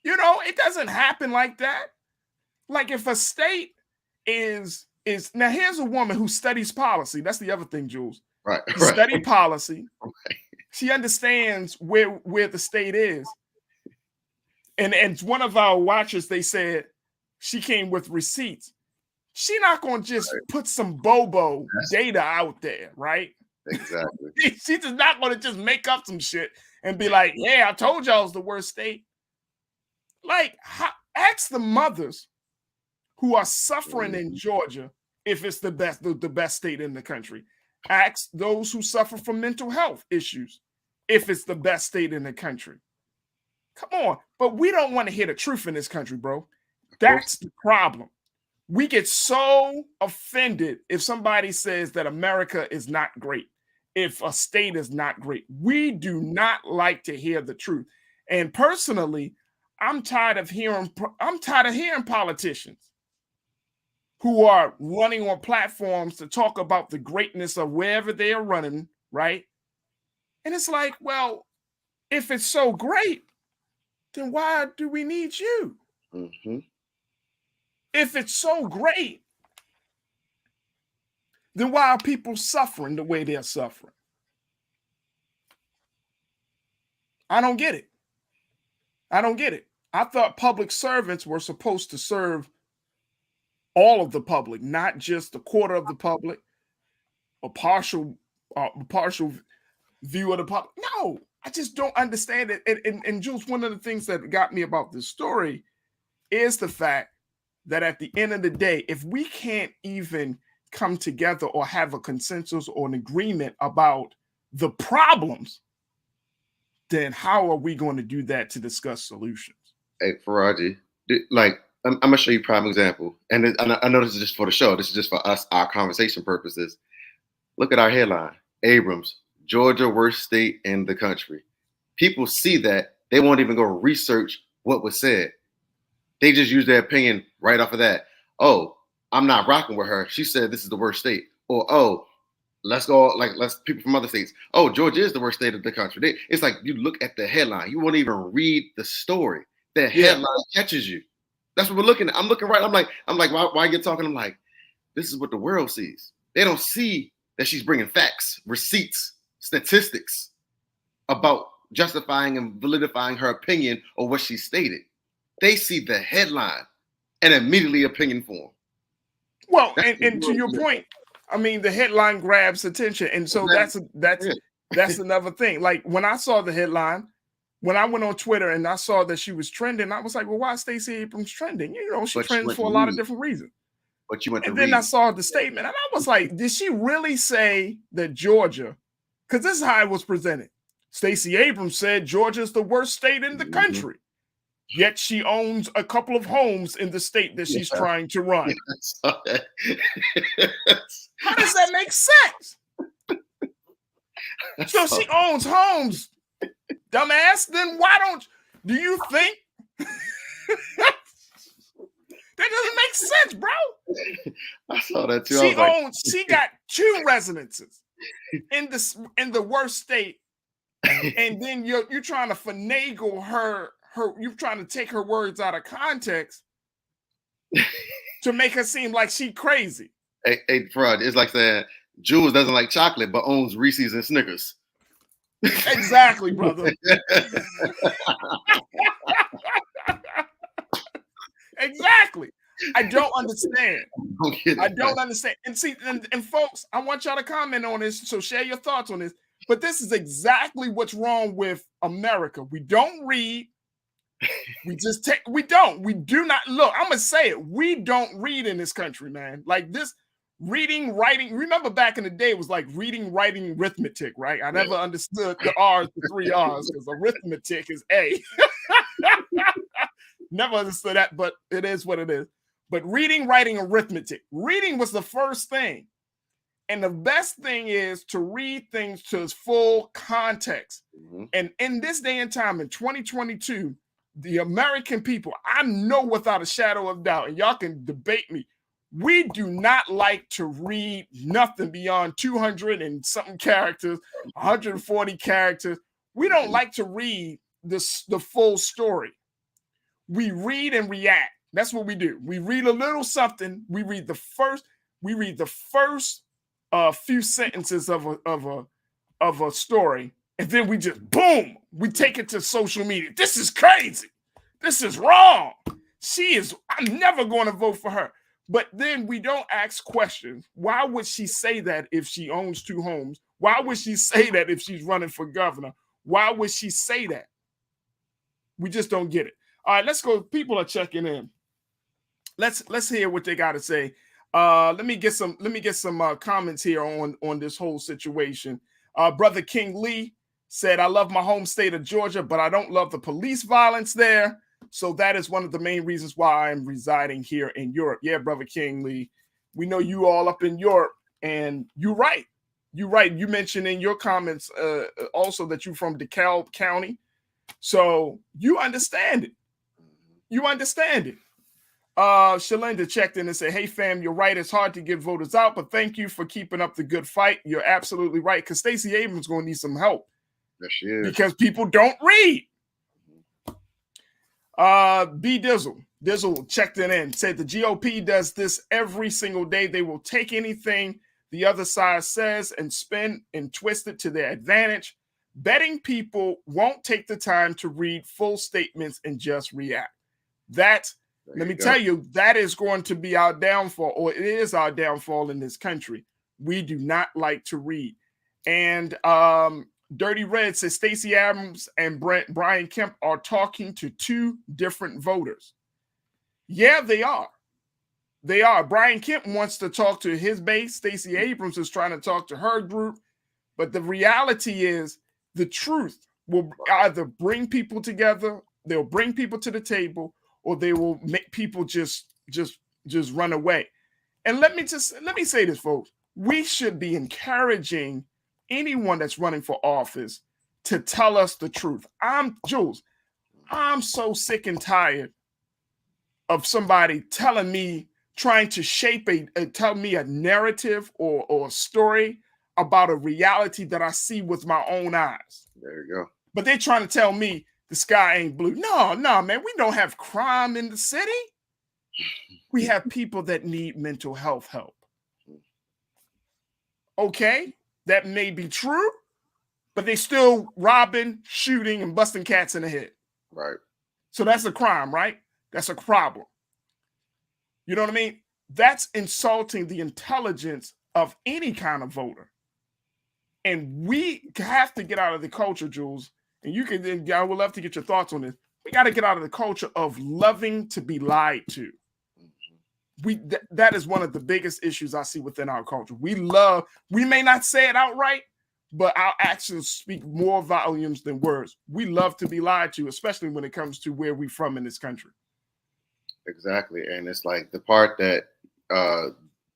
You know, it doesn't happen like that. Like if a state is now here's a woman who studies policy. That's the other thing, Jules. Right. Study policy. Right. She understands where the state is. And one of our watchers, they said she came with receipts. She not going to just put some bobo data out there, right? Exactly. She's just not going to just make up some shit and be like, yeah, I told y'all it's the worst state. Like, ask the mothers who are suffering in Georgia if it's the best state in the country. Ask those who suffer from mental health issues if it's the best state in the country. Come on. But we don't want to hear the truth in this country, bro. That's the problem. We get so offended if somebody says that America is not great, if a state is not great. We do not like to hear the truth. And personally, I'm tired of hearing politicians who are running on platforms to talk about the greatness of wherever they are running, right? And it's like, well, if it's so great, then why do we need you? Mm-hmm. If it's so great, then why are people suffering the way they're suffering? I don't get it. I thought public servants were supposed to serve all of the public, not just a quarter of the public, a partial view of the public. No, I just don't understand it. And Jules, one of the things that got me about this story is the fact that at the end of the day, if we can't even come together or have a consensus or an agreement about the problems, then how are we going to do that to discuss solutions? Hey, Farajii, I'm going to show you a prime example. And I know this is just for the show. This is just for us, our conversation purposes. Look at our headline. Abrams, Georgia, worst state in the country. People see that. They won't even go research what was said. They just use their opinion right off of that. Oh, I'm not rocking with her. She said this is the worst state. Or, oh, let's people from other states. Oh, Georgia is the worst state of the country. It's like you look at the headline. You won't even read the story. The headline catches you. That's what we're looking at. I'm looking right. I'm like, why are you talking? I'm like, This is what the world sees. They don't see that she's bringing facts, receipts, statistics about justifying and validifying her opinion or what she stated. They see the headline and immediately opinion form. Well, and to your point, I mean, the headline grabs attention, and so that's another thing. Like when I saw the headline, when I went on Twitter and I saw that she was trending, I was like, well, why is Stacey Abrams trending? You know, she trends for a lot of different reasons. But you went to and then I saw the statement, and I was like, did she really say that Georgia? Because this is how it was presented. Stacey Abrams said Georgia is the worst state in the country. Yet she owns a couple of homes in the state that she's trying to run. How does that make sense? So she owns homes, dumbass. Then do you think that doesn't make sense, bro? I saw that too. She got 2 residences in the worst state, and then you're trying to finagle her. You're trying to take her words out of context to make her seem like she crazy. Hey, Farajii, it's like saying Jules doesn't like chocolate but owns Reese's and Snickers. Exactly, brother. Exactly. I don't understand. I don't understand. And see, and folks, I want y'all to comment on this, so share your thoughts on this. But this is exactly what's wrong with America. We don't read. We do not look. I'm gonna say it. We don't read in this country, man. Like this reading, writing. Remember back in the day, it was like reading, writing, arithmetic, right? I never understood the R's, the 3 R's, because arithmetic is A. Never understood that, but it is what it is. But reading, writing, arithmetic. Reading was the first thing. And the best thing is to read things to its full context. Mm-hmm. And in this day and time, in 2022, the American people, I know without a shadow of doubt, and y'all can debate me, we do not like to read nothing beyond 200 and something characters, 140 characters. We don't like to read the full story. We read and react. That's what we do. We read a little something. We read the first few sentences of a story, and then we just boom, we take it to social media. This is crazy. This is wrong. I'm never going to vote for her. But then we don't ask questions. Why would she say that if she owns 2 homes? Why would she say that if she's running for governor? Why would she say that? We just don't get it. All right, let's go. People are checking in. Let's hear what they got to say. Let me get some comments here on this whole situation. Brother King Lee said, I love my home state of Georgia, but I don't love the police violence there. So that is one of the main reasons why I'm residing here in Europe. Yeah, Brother King Lee, we know you all up in Europe, and you're right. You're right. You mentioned in your comments also that you're from DeKalb County. So you understand it. You understand it. Shalinda checked in and said, hey, fam, you're right. It's hard to get voters out, but thank you for keeping up the good fight. You're absolutely right, because Stacey Abrams is going to need some help. Yes, she is. Because people don't read. B Dizzle checked in, said the GOP does this every single day. They will take anything the other side says and spin and twist it to their advantage. Betting people won't take the time to read full statements and just react. Let me tell you, that is going to be our downfall, or it is our downfall in this country. We do not like to read. And Dirty Red says Stacey Abrams and Brian Kemp are talking to 2 different voters. Yeah, they are. They are. Brian Kemp wants to talk to his base. Stacey Abrams is trying to talk to her group. But the reality is the truth will either bring people together, they'll bring people to the table, or they will make people just run away. And let me say this, folks. We should be encouraging anyone that's running for office to tell us the truth. I'm so sick and tired of somebody telling me, trying to shape tell me a narrative or a story about a reality that I see with my own eyes. There you go. But they're trying to tell me the sky ain't blue. No, man, we don't have crime in the city. We have people that need mental health help. Okay, that may be true, but they still robbing, shooting, and busting cats in the head. Right. So that's a crime, right? That's a problem. You know what I mean? That's insulting the intelligence of any kind of voter. And we have to get out of the culture, Jules. And you can, I would love to get your thoughts on this. We got to get out of the culture of loving to be lied to. That is one of the biggest issues I see within our culture. We may not say it outright, but our actions speak more volumes than words. We love to be lied to, especially when it comes to where we're from in this country. Exactly. And it's like the part that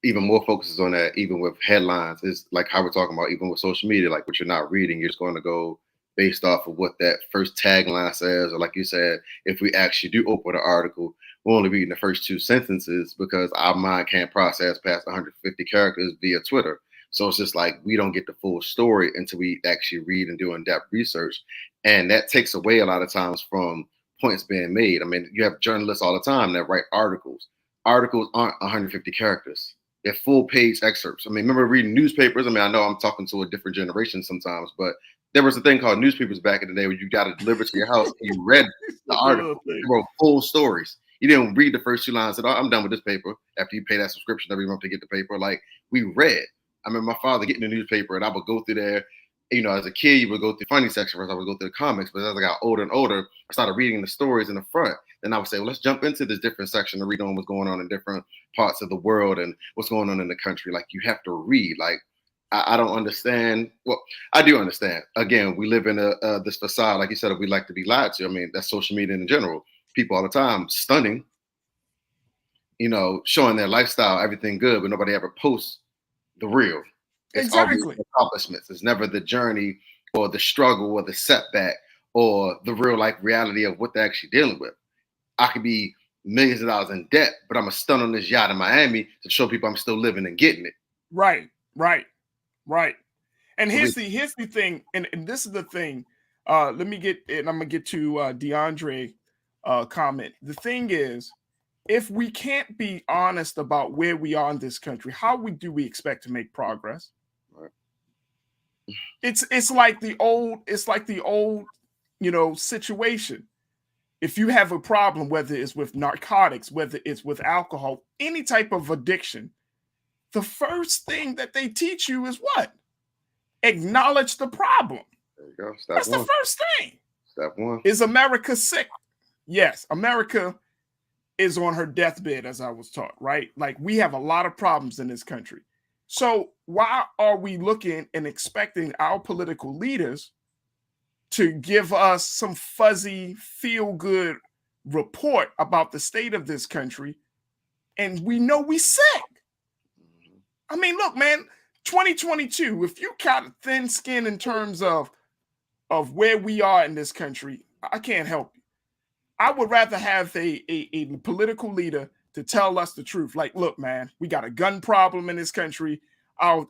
even more focuses on that, even with headlines, is like how we're talking about, even with social media, like what you're not reading, you're just going to go based off of what that first tagline says. Or like you said, if we actually do open an article, we're only reading the first 2 sentences because our mind can't process past 150 characters via Twitter. So it's just like we don't get the full story until we actually read and do in-depth research. And that takes away a lot of times from points being made. I mean, you have journalists all the time that write articles. Articles aren't 150 characters. They're full-page excerpts. I mean, remember reading newspapers? I mean, I know I'm talking to a different generation sometimes, but there was a thing called newspapers back in the day where you got to deliver to your house and you read the article. They wrote full stories. You didn't read the first 2 lines and I'm done with this paper after you pay that subscription every month to get the paper. Like, we read. I remember my father getting the newspaper and I would go through there. You know, as a kid, you would go through the funny section first. I would go through the comics, but as I got older and older, I started reading the stories in the front. Then I would say, well, let's jump into this different section to read on what's going on in different parts of the world and what's going on in the country. Like, you have to read. Like, I don't understand. Well, I do understand. Again, we live in this facade, like you said, we like to be lied to. I mean, that's social media in general. People all the time stunning, you know, showing their lifestyle, everything good, but nobody ever posts the real. It's always accomplishments. It's never the journey or the struggle or the setback or the real life reality of what they're actually dealing with. I could be millions of dollars in debt, but I'm a stun on this yacht in Miami to show people I'm still living and getting it. Right. And here's the thing, and this is the thing. Let me get, and I'm gonna get to DeAndre comment. The thing is, if we can't be honest about where we are in this country, how do we expect to make progress? Right. It's like the old, you know, situation. If you have a problem, whether it's with narcotics, whether it's with alcohol, any type of addiction, the first thing that they teach you is what? Acknowledge the problem. There you go. That's the first thing. Step 1. Is America sick? Yes, America is on her deathbed, as I was taught, right? Like, we have a lot of problems in this country. So why are we looking and expecting our political leaders to give us some fuzzy, feel-good report about the state of this country, and we know we sick? I mean, look, man, 2022, if you got thin skin in terms of where we are in this country, I can't help you. I would rather have a political leader to tell us the truth. Like, look, man, we got a gun problem in this country. Our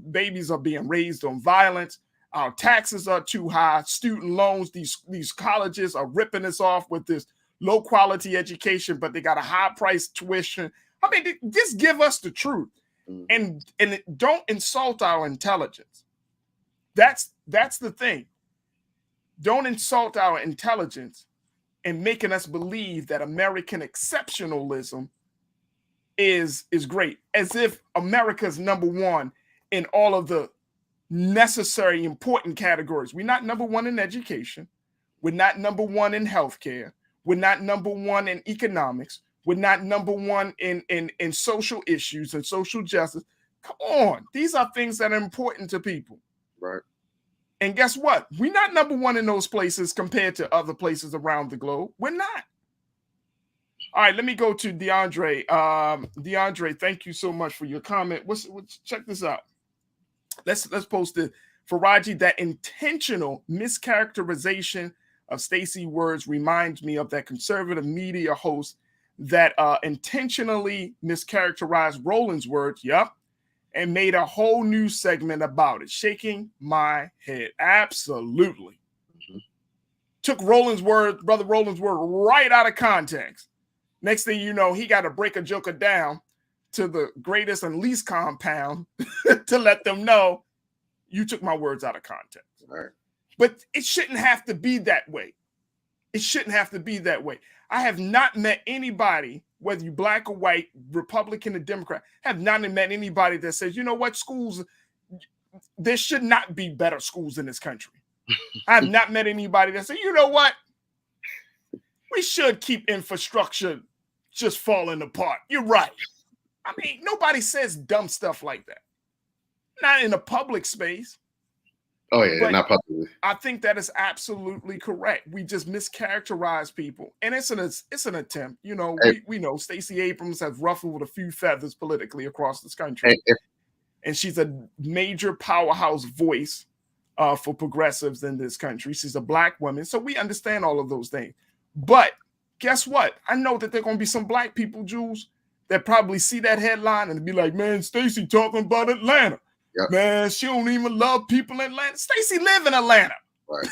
babies are being raised on violence. Our taxes are too high. Student loans, these colleges are ripping us off with this low quality education, but they got a high price tuition. I mean, just give us the truth, and don't insult our intelligence. That's the thing. Don't insult our intelligence and making us believe that American exceptionalism is great, as if America's number one in all of the necessary important categories. We're not number one in education. We're not number one in healthcare. We're not number one in economics. We're not number one in social issues and social justice. Come on. These are things that are important to people. Right. And guess what? We're not number one in those places compared to other places around the globe. We're not. All right, let me go to DeAndre. DeAndre, thank you so much for your comment. Check this out. Let's post it. Farajii, that intentional mischaracterization of Stacey words reminds me of that conservative media host that intentionally mischaracterized Roland's words. Yep. And made a whole new segment about it. Shaking my head. Absolutely. Took Brother Roland's word right out of context. Next thing you know, he got to break a joker down to the greatest and least compound to let them know you took my words out of context. Right. But it shouldn't have to be that way. It shouldn't have to be that way. I have not met anybody, whether you black or white, Republican or Democrat, have not met anybody that says, you know what, schools, there should not be better schools in this country. I have not met anybody that says, you know what, we should keep infrastructure just falling apart. You're right. I mean, nobody says dumb stuff like that. Not in a public space. Oh, yeah, But not publicly. I think that is absolutely correct. We just mischaracterize people. And it's an attempt. You know, we know Stacey Abrams has ruffled a few feathers politically across this country. And she's a major powerhouse voice for progressives in this country. She's a black woman. So we understand all of those things. But guess what? I know that there are going to be some black people, Jules, that probably see that headline and be like, man, Stacey talking about Atlanta. Yep. Man, she don't even love people in Atlanta. Stacey live in Atlanta. Right.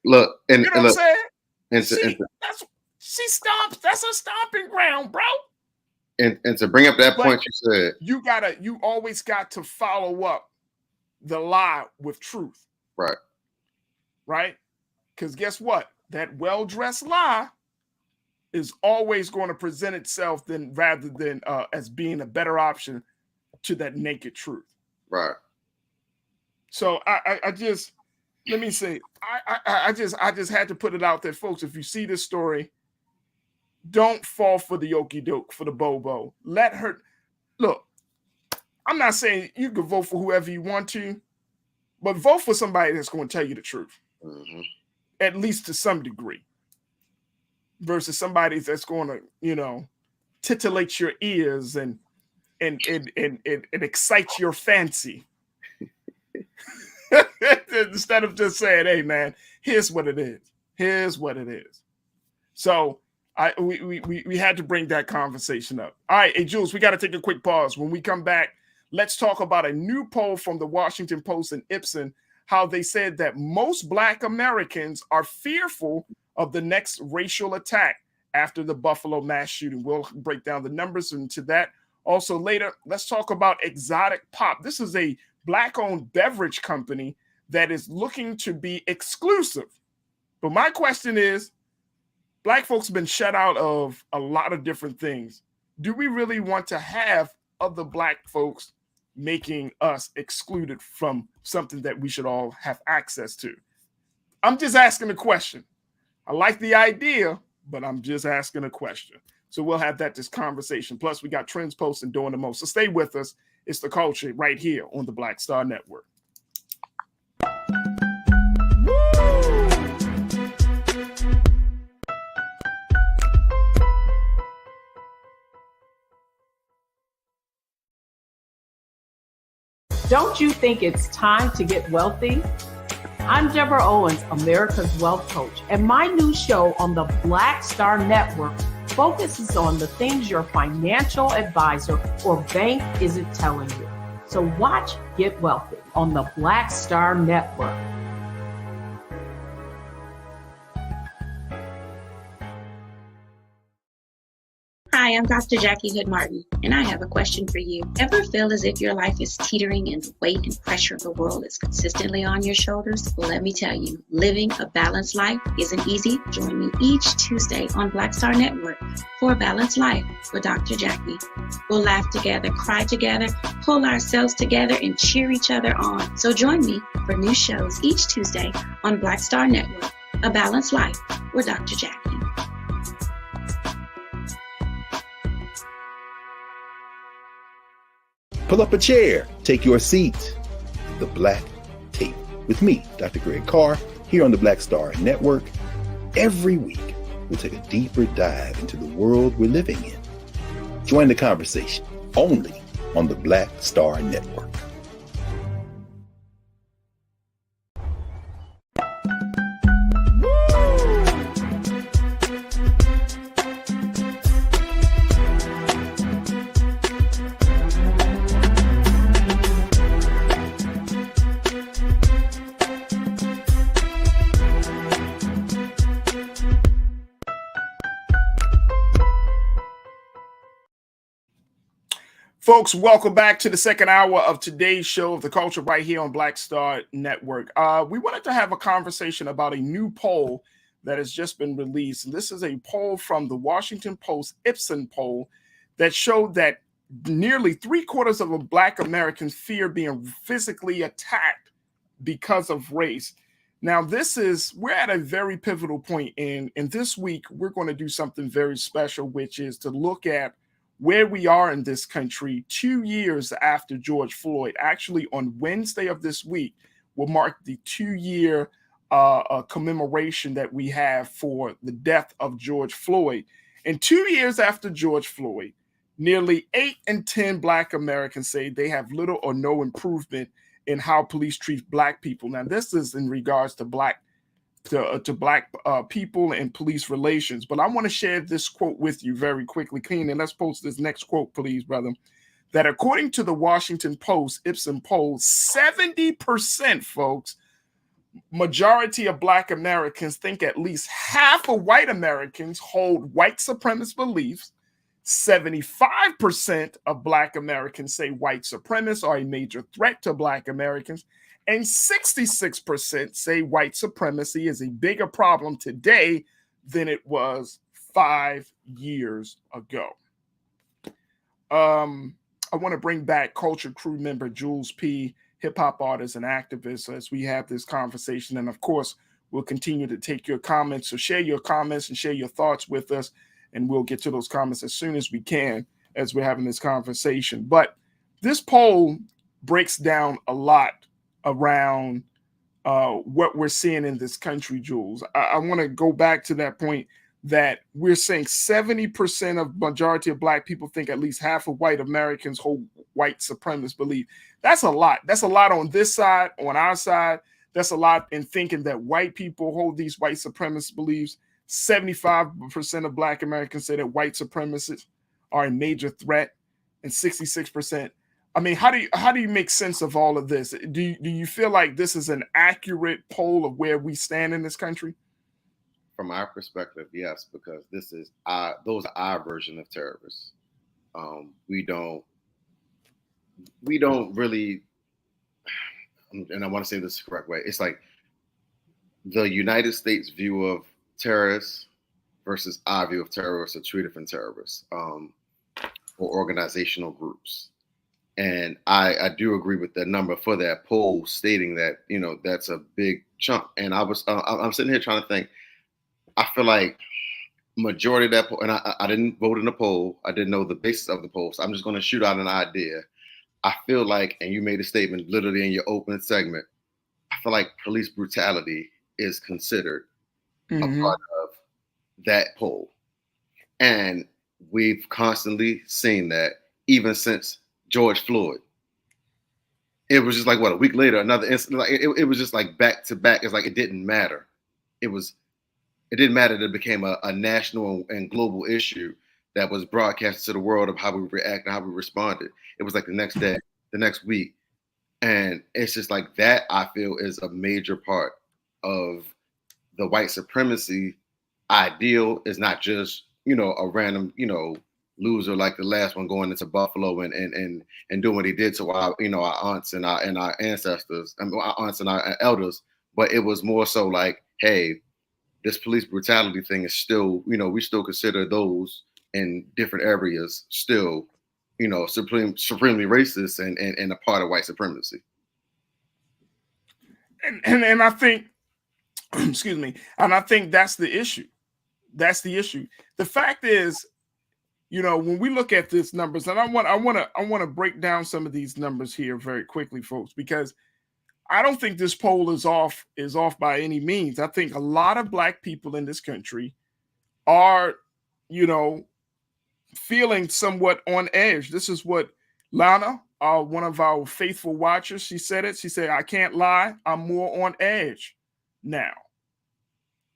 Look, and you know what I'm saying? She stomps. That's her stomping ground, bro. And to bring up that point you said, you always got to follow up the lie with truth. Right. Right? Because guess what? That well-dressed lie is always going to present itself rather than as being a better option to that naked truth. Right. So I just let me say I just had to put it out there, folks. If you see this story, don't fall for the okie doke, for the bobo. Let her look. I'm not saying you can vote for whoever you want to, but vote for somebody that's going to tell you the truth, at least to some degree. Versus somebody that's going to, you know, titillate your ears and excite your fancy. Instead of just saying, hey man, here's what it is. Here's what it is. So we had to bring that conversation up. All right, hey Jules, we got to take a quick pause. When we come back, let's talk about a new poll from the Washington Post and Ipsen, how they said that most Black Americans are fearful of the next racial attack after the Buffalo mass shooting. We'll break down the numbers into that. Also later, let's talk about Exotic Pop. This is a Black-owned beverage company that is looking to be exclusive. But my question is, Black folks have been shut out of a lot of different things. Do we really want to have other Black folks making us excluded from something that we should all have access to? I'm just asking a question. I like the idea, but I'm just asking a question. So we'll have this conversation. Plus, we got trends posting doing the most. So stay with us. It's The Culture right here on the Black Star Network. Don't you think it's time to get wealthy? I'm Deborah Owens, America's Wealth Coach, and my new show on the Black Star Network focuses on the things your financial advisor or bank isn't telling you. So watch Get Wealthy on the Black Star Network. Hi, I'm Dr. Jackie Hood Martin, and I have a question for you. Ever feel as if your life is teetering and the weight and pressure of the world is consistently on your shoulders? Well, let me tell you, living a balanced life isn't easy. Join me each Tuesday on Black Star Network for A Balanced Life with Dr. Jackie. We'll laugh together, cry together, pull ourselves together, and cheer each other on. So join me for new shows each Tuesday on Black Star Network, A Balanced Life with Dr. Jackie. Pull up a chair, take your seat. The Black Tape with me, Dr. Greg Carr, here on the Black Star Network. Every week, we'll take a deeper dive into the world we're living in. Join the conversation only on the Black Star Network. Folks, welcome back to the second hour of today's show of The Culture right here on Black Star Network. We wanted to have a conversation about a new poll that has just been released. And this is a poll from the Washington Post Ipsen poll that showed that nearly 3/4 of Black Americans fear being physically attacked because of race. Now, we're at a very pivotal point, and this week we're going to do something very special, which is to look at where we are in this country 2 years after George Floyd. Actually, on Wednesday of this week will mark the 2-year commemoration that we have for the death of George Floyd. And 2 years after George Floyd, nearly 8 in 10 Black Americans say they have little or no improvement in how police treat Black people. Now, this is in regards to Black people and police relations. But I want to share this quote with you very quickly. Clean, and let's post this next quote, please, brother. That according to the Washington Post Ipsen poll, 70%, folks, majority of Black Americans think at least half of white Americans hold white supremacist beliefs. 75% of Black Americans say white supremacists are a major threat to Black Americans. And 66% say white supremacy is a bigger problem today than it was 5 years ago. I want to bring back Culture Crew member Jules P., hip-hop artist and activist, as we have this conversation. And, of course, we'll continue to take your comments. So share your comments and share your thoughts with us, and we'll get to those comments as soon as we can as we're having this conversation. But this poll breaks down a lot around what we're seeing in this country, Jules. I want to go back to that point that we're saying 70% of majority of Black people think at least half of white Americans hold white supremacist belief. That's a lot. That's a lot on this side, on our side. That's a lot in thinking that white people hold these white supremacist beliefs. 75% of Black Americans say that white supremacists are a major threat, and 66%. I mean, how do you make sense of all of this? Do you feel like this is an accurate poll of where we stand in this country? From our perspective, yes, because those are our version of terrorists. We don't really, and I want to say this the correct way. It's like the United States view of terrorists versus our view of terrorists are two different terrorists or organizational groups. And I do agree with the number for that poll stating that, that's a big chunk. And I'm sitting here trying to think, I feel like majority of that poll, and I didn't vote in the poll. I didn't know the basis of the poll. So I'm just going to shoot out an idea. I feel like, and you made a statement literally in your opening segment, I feel like police brutality is considered a part of that poll. And we've constantly seen that even since George Floyd. It was just like, a week later, another incident. Like it was just like back to back. It's like it didn't matter. It didn't matter that it became a national and global issue that was broadcast to the world of how we react and how we responded. It was like the next day, the next week. And it's just like that, I feel, is a major part of the white supremacy ideal. Is not just, a random, loser like the last one going into Buffalo and doing what he did to our aunts and our ancestors, and our aunts and our elders. But it was more so like, hey, this police brutality thing is still, we still consider those in different areas still, supremely racist and a part of white supremacy. And I think, excuse me, and I think that's the issue. That's the issue. The fact is, when we look at these numbers, and I want to break down some of these numbers here very quickly, folks, because I don't think this poll is off by any means. I think a lot of Black people in this country are, feeling somewhat on edge. This is what Lana, one of our faithful watchers, she said it. She said, "I can't lie, I'm more on edge now."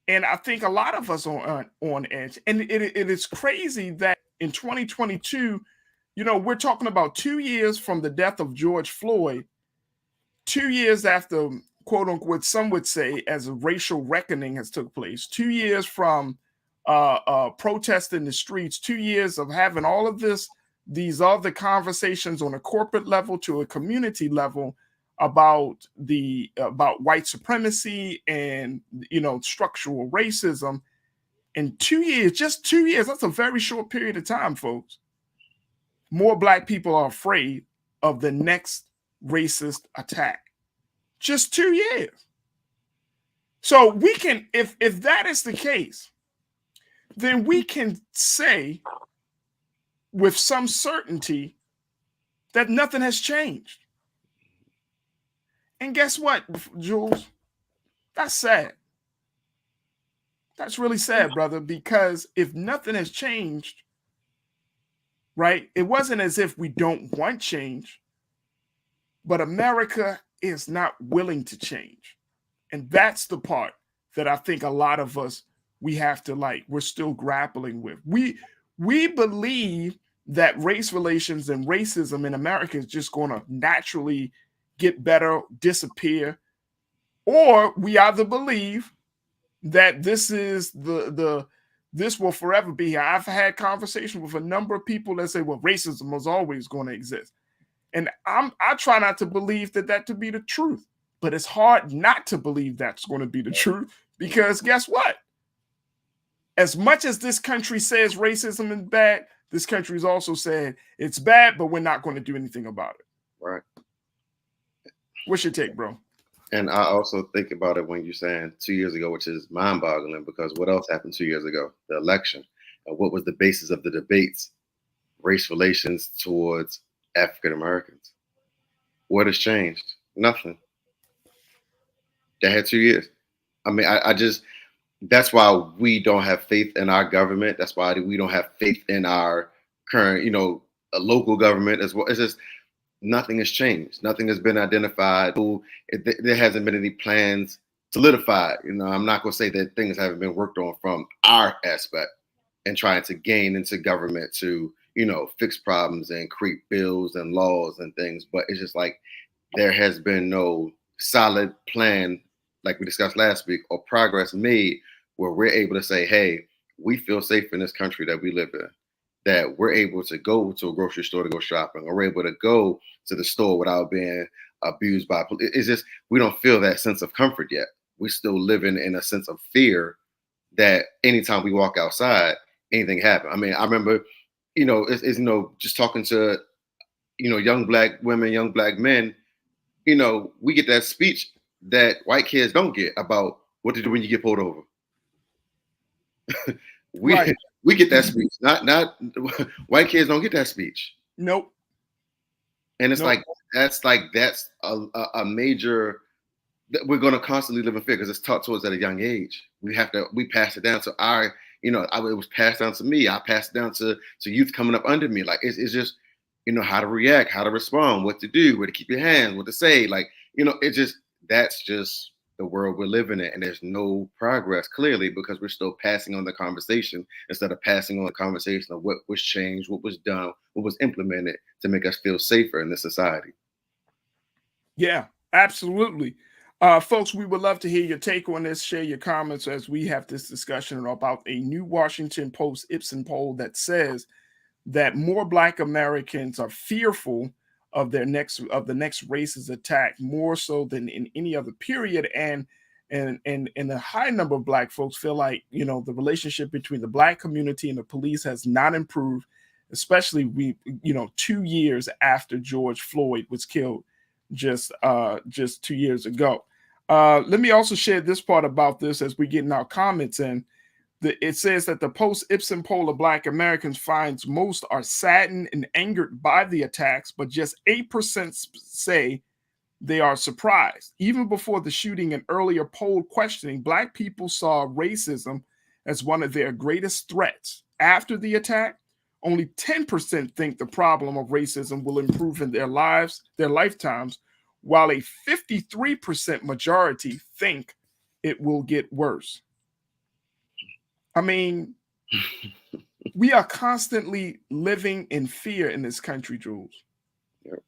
And I think a lot of us are on edge. And it is crazy that in 2022, we're talking about 2 years from the death of George Floyd, 2 years after, quote unquote, some would say, as a racial reckoning has took place, 2 years from protest in the streets, 2 years of having all of this these other conversations on a corporate level to a community level about white supremacy and, you know, structural racism in 2 years, just 2 years, that's a very short period of time, folks. More Black people are afraid of the next racist attack. Just 2 years. So we can, if that is the case, then we can say with some certainty that nothing has changed. And guess what, Jules? That's sad. That's really sad, brother, because if nothing has changed, right, it wasn't as if we don't want change, but America is not willing to change. And that's the part that I think a lot of us, we have to, like, we're still grappling with. We believe that race relations and racism in America is just going to naturally get better, disappear, or we either believe that this is this will forever be here. I've had conversations with a number of people that say, well, racism was always going to exist. And I try not to believe that to be the truth, but it's hard not to believe that's going to be the truth, because guess what? As much as this country says racism is bad, this country has also said it's bad, but we're not going to do anything about it. Right. What's your take, bro? And I also think about it when you're saying 2 years ago, which is mind-boggling, because what else happened 2 years ago? The election. And what was the basis of the debates? Race relations towards African Americans. What has changed? Nothing. They had 2 years. I mean, I just, that's why we don't have faith in our government. That's why we don't have faith in our current, you know, local government as well. It's just, nothing has changed. Nothing has been identified. There hasn't been any plans solidified. You know, I'm not going to say that things haven't been worked on from our aspect and trying to gain into government to, you know, fix problems and create bills and laws and things. But it's just like there has been no solid plan, like we discussed last week, or progress made where we're able to say, hey, we feel safe in this country that we live in, that we're able to go to a grocery store to go shopping, or we're able to go to the store without being abused by police. It's just, we don't feel that sense of comfort yet. We're still living in a sense of fear that anytime we walk outside, anything happen. I mean, I remember, you know, it's you know, just talking to, you know, young Black women, young Black men, you know, we get that speech that white kids don't get about what to do when you get pulled over. We get that speech. Not white kids don't get that speech. Nope. And it's that's a major, we're going to constantly live in fear because it's taught to us at a young age. We pass it down to our, you know, it was passed down to me. I passed it down to youth coming up under me. Like, it's just, you know, how to react, how to respond, what to do, where to keep your hands, what to say. Like, you know, that's just the world we're living in. And there's no progress, clearly, because we're still passing on the conversation instead of passing on the conversation of what was changed, what was done, what was implemented to make us feel safer in this society. Yeah, absolutely. Folks, we would love to hear your take on this. Share your comments as we have this discussion about a new Washington Post Ipsen poll that says that more Black Americans are fearful of the next racist attack, more so than in any other period, and a high number of Black folks feel like, you know, the relationship between the Black community and the police has not improved, especially 2 years after George Floyd was killed just 2 years ago. Let me also share this part about this as we get in our comments in. It says that the post-Ipsen poll of Black Americans finds most are saddened and angered by the attacks, but just 8% say they are surprised. Even before the shooting and earlier poll questioning, Black people saw racism as one of their greatest threats. After the attack, only 10% think the problem of racism will improve in their lifetimes, while a 53% majority think it will get worse. I mean, we are constantly living in fear in this country, Jules. Yep.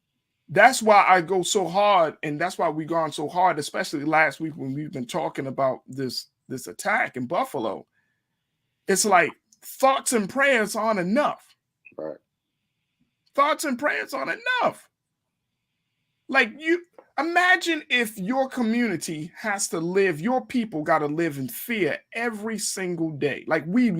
That's why I go so hard, and that's why we've gone so hard, especially last week when we've been talking about this attack in Buffalo. It's like thoughts and prayers aren't enough. Right. thoughts and prayers aren't enough. Like, you imagine if your community has to live, your people got to live in fear every single day. Like, we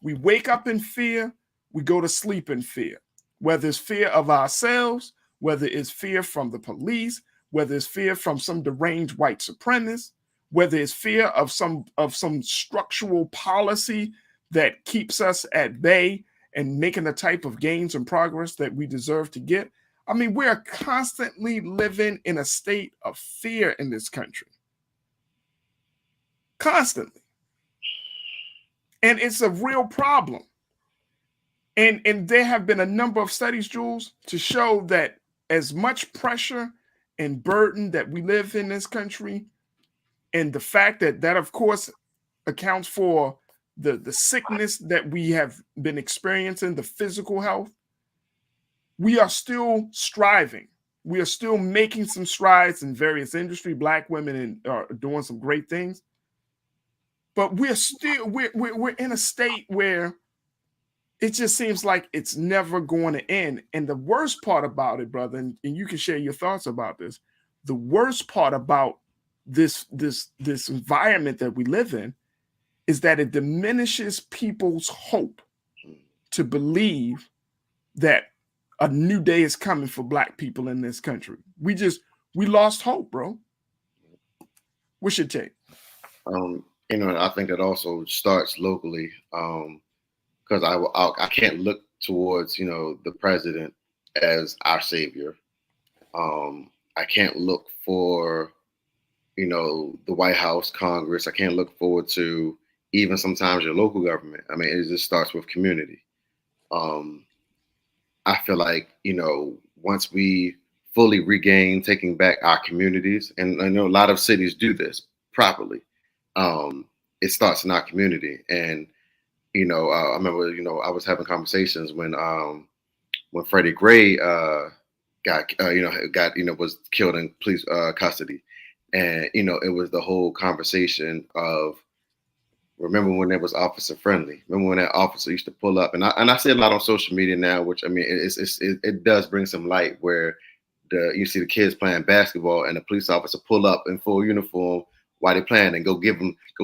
wake up in fear, we go to sleep in fear, whether it's fear of ourselves, whether it's fear from the police, whether it's fear from some deranged white supremacist, whether it's fear of some structural policy that keeps us at bay and making the type of gains and progress that we deserve to get. I mean, we're constantly living in a state of fear in this country. Constantly. And it's a real problem. And there have been a number of studies, Jules, to show that as much pressure and burden that we live in this country, and the fact that of course accounts for the sickness that we have been experiencing, the physical health, we are still striving. We are still making some strides in various industries. Black women are doing some great things, but we're in a state where it just seems like it's never going to end. And the worst part about it, brother, and you can share your thoughts about this. The worst part about this environment that we live in is that it diminishes people's hope to believe that a new day is coming for Black people in this country. We lost hope, bro. What's your take? I think it also starts locally, because I can't look towards, the president as our savior. I can't look for, the White House, Congress. I can't look forward to even sometimes your local government. I mean, it just starts with community. I feel like, once we fully regain taking back our communities, and I know a lot of cities do this properly, it starts in our community. And, I remember, I was having conversations when Freddie Gray was killed in police custody. And, it was the whole conversation of, remember when it was officer friendly? Remember when that officer used to pull up? And I see a lot on social media now, which, I mean, it does bring some light, where you see the kids playing basketball and the police officer pull up in full uniform while they're playing and go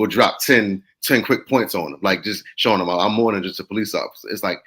drop 10 quick points on them, like just showing them, I'm more than just a police officer. It's like,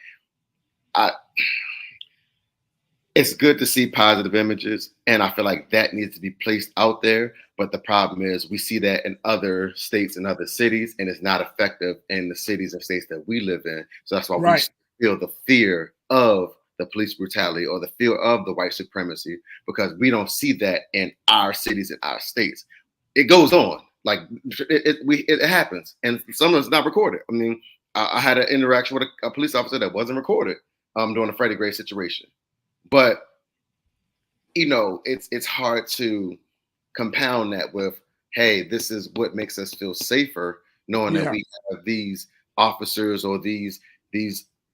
it's good to see positive images, and I feel like that needs to be placed out there. But the problem is, we see that in other states and other cities, and it's not effective in the cities and states that we live in. So that's why we feel the fear of the police brutality or the fear of the white supremacy, because we don't see that in our cities and our states. It goes on, like it happens, and some of it's not recorded. I mean, I had an interaction with a police officer that wasn't recorded during the Freddie Gray situation. But, it's hard to compound that with, hey, this is what makes us feel safer, knowing that we have these officers or these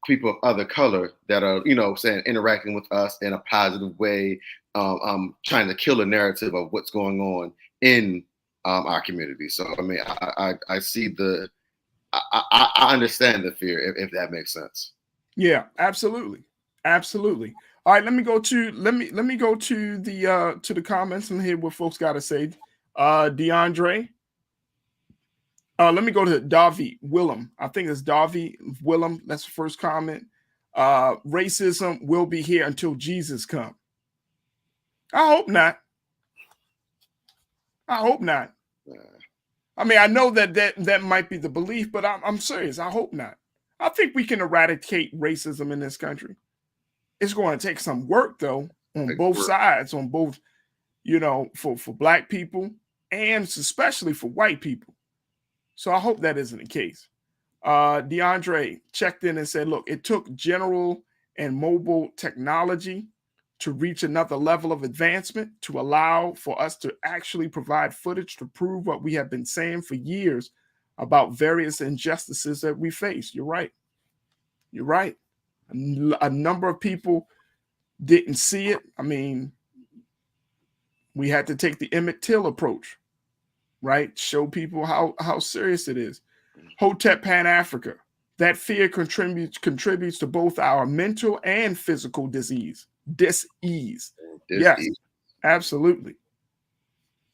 people of other color that are, interacting with us in a positive way, trying to kill a narrative of what's going on in our community. So, I mean, I see I understand the fear, if that makes sense. Yeah, absolutely. Absolutely. All right, let me go to the comments and hear what folks got to say. DeAndre. Let me go to Davi Willem. I think it's Davi Willem. That's the first comment. Racism will be here until Jesus comes. I hope not. I hope not. I mean, I know that might be the belief, but I'm serious. I hope not. I think we can eradicate racism in this country. It's going to take some work, though, on both sides, on both, for Black people and especially for white people. So I hope that isn't the case. DeAndre checked in and said, look, it took general and mobile technology to reach another level of advancement to allow for us to actually provide footage to prove what we have been saying for years about various injustices that we face. You're right. You're right. A number of people didn't see it. I mean, we had to take the Emmett Till approach, right? Show people how serious it is. Hotep Pan Africa. That fear contributes to both our mental and physical dis-ease. Yes, absolutely.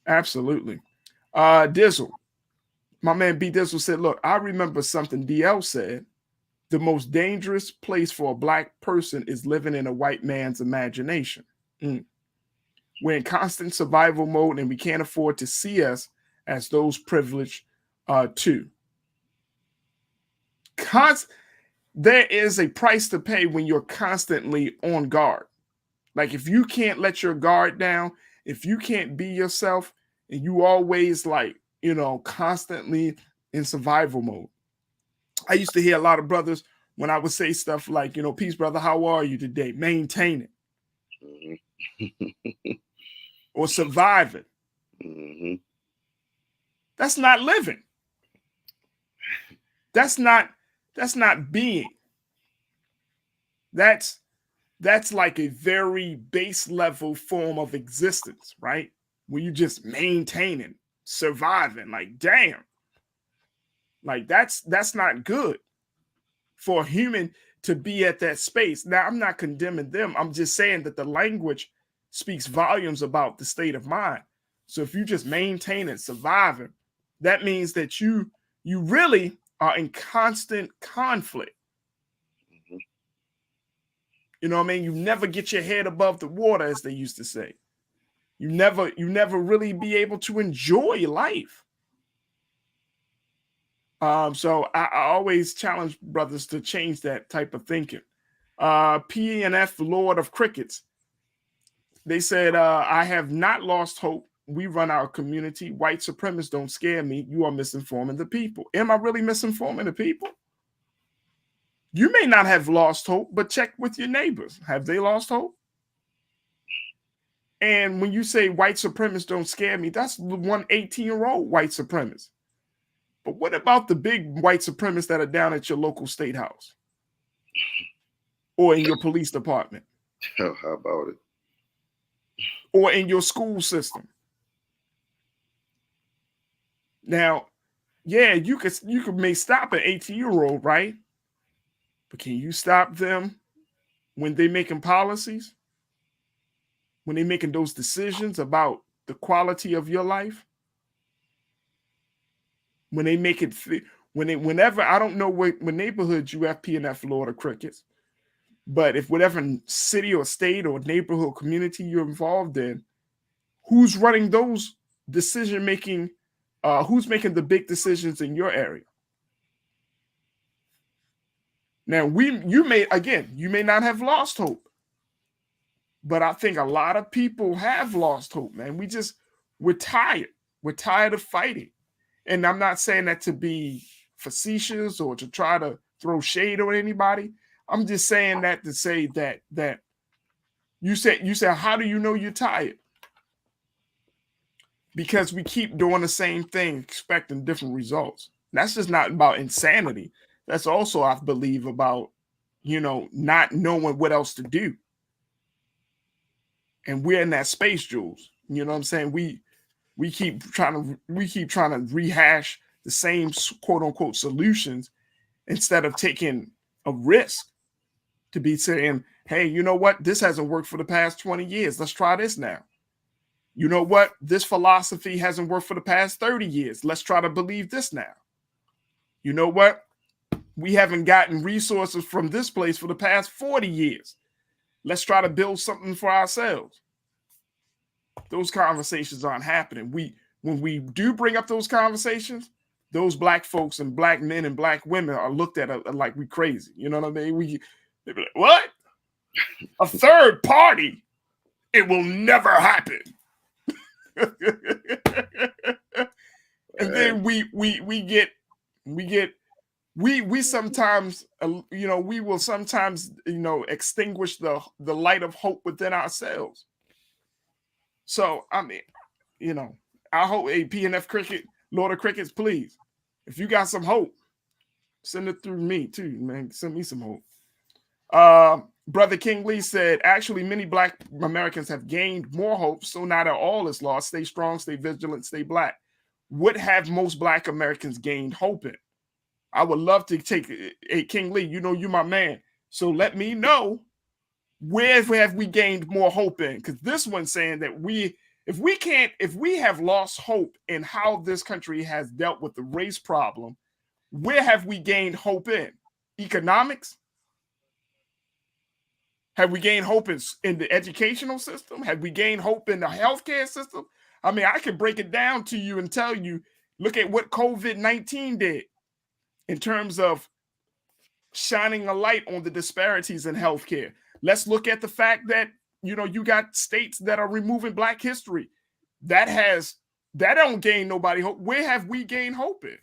Absolutely. Dizzle, my man B Dizzle said, look, I remember something DL said. The most dangerous place for a black person is living in a white man's imagination. We're in constant survival mode, and we can't afford to see us as those privileged too. There is a price to pay when you're constantly on guard. Like if you can't let your guard down, if you can't be yourself, and you always like, constantly in survival mode. I used to hear a lot of brothers when I would say stuff like, peace, brother, how are you today? Maintain it. Or survive it. That's not living. That's not being. That's like a very base level form of existence, right? Where you just maintaining, surviving, like, damn. Like that's not good for a human to be at that space. Now, I'm not condemning them. I'm just saying that the language speaks volumes about the state of mind. So if you just maintain and surviving, that means that you really are in constant conflict. You know what I mean? You never get your head above the water, as they used to say. You never really be able to enjoy life. So I always challenge brothers to change that type of thinking. P&F Lord of Crickets. They said, I have not lost hope. We run our community. White supremacists don't scare me. You are misinforming the people. Am I really misinforming the people? You may not have lost hope, but check with your neighbors. Have they lost hope? And when you say white supremacists don't scare me, that's the one 18-year-old white supremacist. But what about the big white supremacists that are down at your local state house or in your police department? How about it? Or in your school system? Now, yeah, you may stop an 18-year-old, right? But can you stop them when they're making policies? When they're making those decisions about the quality of your life? When they make it, whenever, I don't know what neighborhoods you have P&F Florida Crickets, but if whatever city or state or neighborhood community you're involved in, who's running those decision-making, who's making the big decisions in your area? Now, you may not have lost hope, but I think a lot of people have lost hope, man. We're tired. We're tired of fighting. And I'm not saying that to be facetious or to try to throw shade on anybody. I'm just saying that to say that you said, how do you know you're tired? Because we keep doing the same thing, expecting different results. That's just not about insanity. That's also, I believe, about, not knowing what else to do. And we're in that space, Jules. You know what I'm saying? We keep trying to rehash the same quote unquote solutions instead of taking a risk to be saying, hey, you know what? This hasn't worked for the past 20 years. Let's try this now. You know what? This philosophy hasn't worked for the past 30 years. Let's try to believe this now. You know what? We haven't gotten resources from this place for the past 40 years. Let's try to build something for ourselves. Those conversations aren't happening. When we do bring up those conversations, those black folks and black men and black women are looked at like we crazy. You know what I mean? They be like, what? A third party? It will never happen. And then we sometimes, we will sometimes, extinguish the light of hope within ourselves. So, I mean, I hope a P&F Cricket, Lord of Crickets, please, if you got some hope, send it through me too, man. Send me some hope. Brother King Lee said, actually, many black Americans have gained more hope, so not all is lost. Stay strong, stay vigilant, stay black. What have most black Americans gained hope in? I would love to take a King Lee. You know, you my man. So let me know where have we gained more hope in? Because this one's saying that if we have lost hope in how this country has dealt with the race problem, where have we gained hope in? Economics? Have we gained hope in the educational system? Have we gained hope in the healthcare system? I mean, I can break it down to you and tell you, look at what COVID-19 did in terms of shining a light on the disparities in healthcare. Let's look at the fact that, you know, you got states that are removing Black history. That don't gain nobody hope. Where have we gained hope in?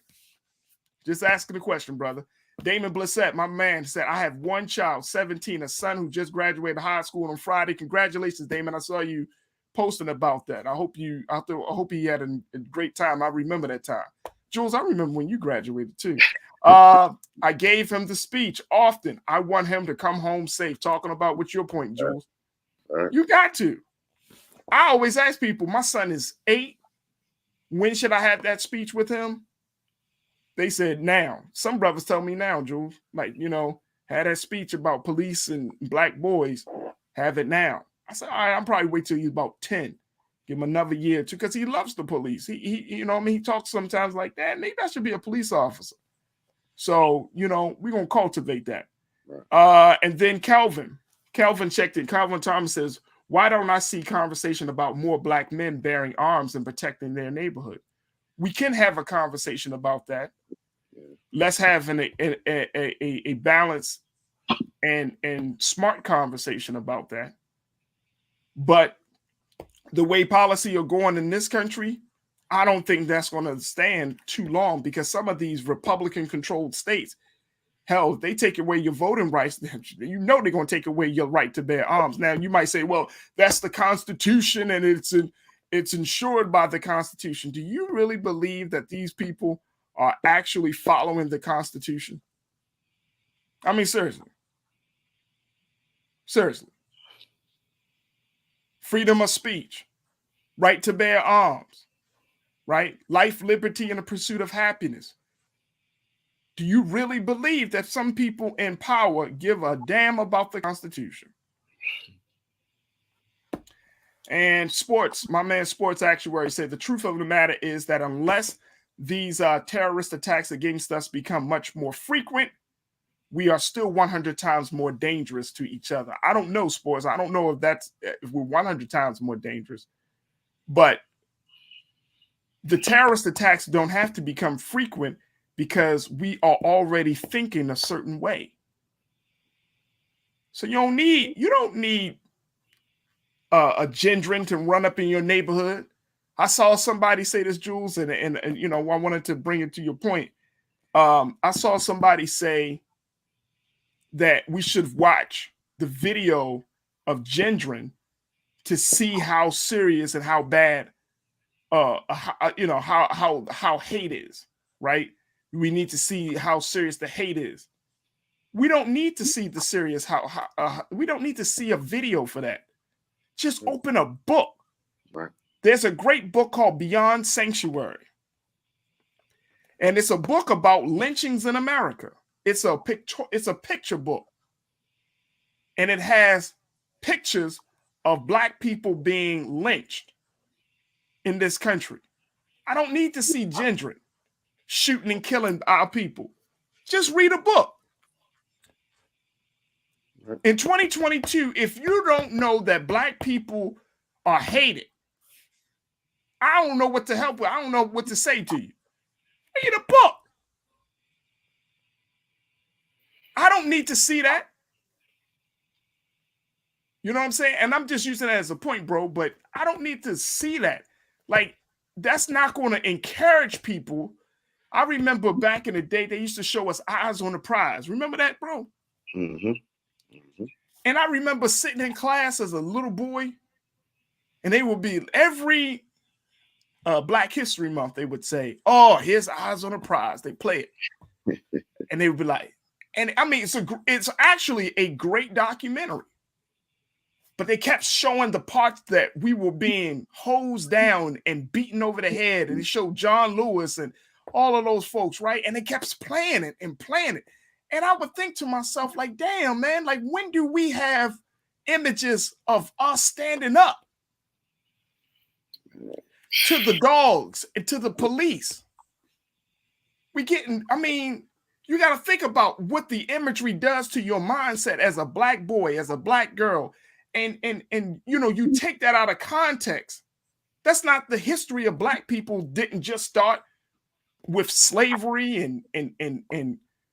Just asking the question, brother. Damon Blissett, my man, said, I have one child, 17, a son who just graduated high school on Friday. Congratulations, Damon. I saw you posting about that. I hope he had a great time. I remember that time. Jules, I remember when you graduated too. I gave him the speech often. I want him to come home safe. Talking about what's your point, Jules? You got to. I always ask people, my son is 8. When should I have that speech with him? They said now. Some brothers tell me now, Jules. Like, you know, had that speech about police and Black boys. Have it now. I said, all right, I'm probably wait till he's about 10. Give him another year or two, because he loves the police. He you know what I mean? He talks sometimes like that. Maybe I should be a police officer. So, you know, we're going to cultivate that. Right. And then Calvin checked in. Calvin Thomas says, why don't I see conversation about more Black men bearing arms and protecting their neighborhood? We can have a conversation about that. Let's have a balanced and smart conversation about that. But the way policy are going in this country, I don't think that's going to stand too long, because some of these Republican-controlled states, hell, they take away your voting rights. You know they're going to take away your right to bear arms. Now, you might say, well, that's the Constitution and it's ensured by the Constitution. Do you really believe that these people are actually following the Constitution? I mean, seriously. Seriously. Freedom of speech, right to bear arms, right? Life, liberty, and the pursuit of happiness. Do you really believe that some people in power give a damn about the Constitution? And sports, my man Sports Actuary said, the truth of the matter is that unless these terrorist attacks against us become much more frequent, we are still 100 times more dangerous to each other. I don't know, Sports. I don't know if we're 100 times more dangerous, but the terrorist attacks don't have to become frequent because we are already thinking a certain way. So you don't need a gendrin to run up in your neighborhood. I saw somebody say this, Jules, and you know, I wanted to bring it to your point. I saw somebody say that we should watch the video of gendrin to see how serious and how bad, how hate is, right? We need to see how serious the hate is. We don't need to see the serious we don't need to see a video for that. Just open a book. Right. There's a great book called Beyond Sanctuary. And it's a book about lynchings in America. It's a picture book. And it has pictures of Black people being lynched in this country. I don't need to see gendrin shooting and killing our people. Just read a book. In 2022, if you don't know that Black people are hated, I don't know what to help with. I don't know what to say to you. Read a book. I don't need to see that. You know what I'm saying? And I'm just using that as a point, bro, but I don't need to see that. Like, that's not going to encourage people. I remember back in the day, they used to show us Eyes on the Prize. Remember that, bro? Mm-hmm. Mm-hmm. And I remember sitting in class as a little boy, and they would be every Black History Month, they would say, oh, here's Eyes on the Prize. They play it. And they would be like, and I mean, it's actually a great documentary. But they kept showing the parts that we were being hosed down and beaten over the head. And they showed John Lewis and all of those folks, right? And they kept playing it and playing it. And I would think to myself, like, damn, man, like, when do we have images of us standing up to the dogs and to the police? I mean, you got to think about what the imagery does to your mindset as a black boy, as a black girl. And you know, you take that out of context. That's not the history of black people. Didn't just start with slavery and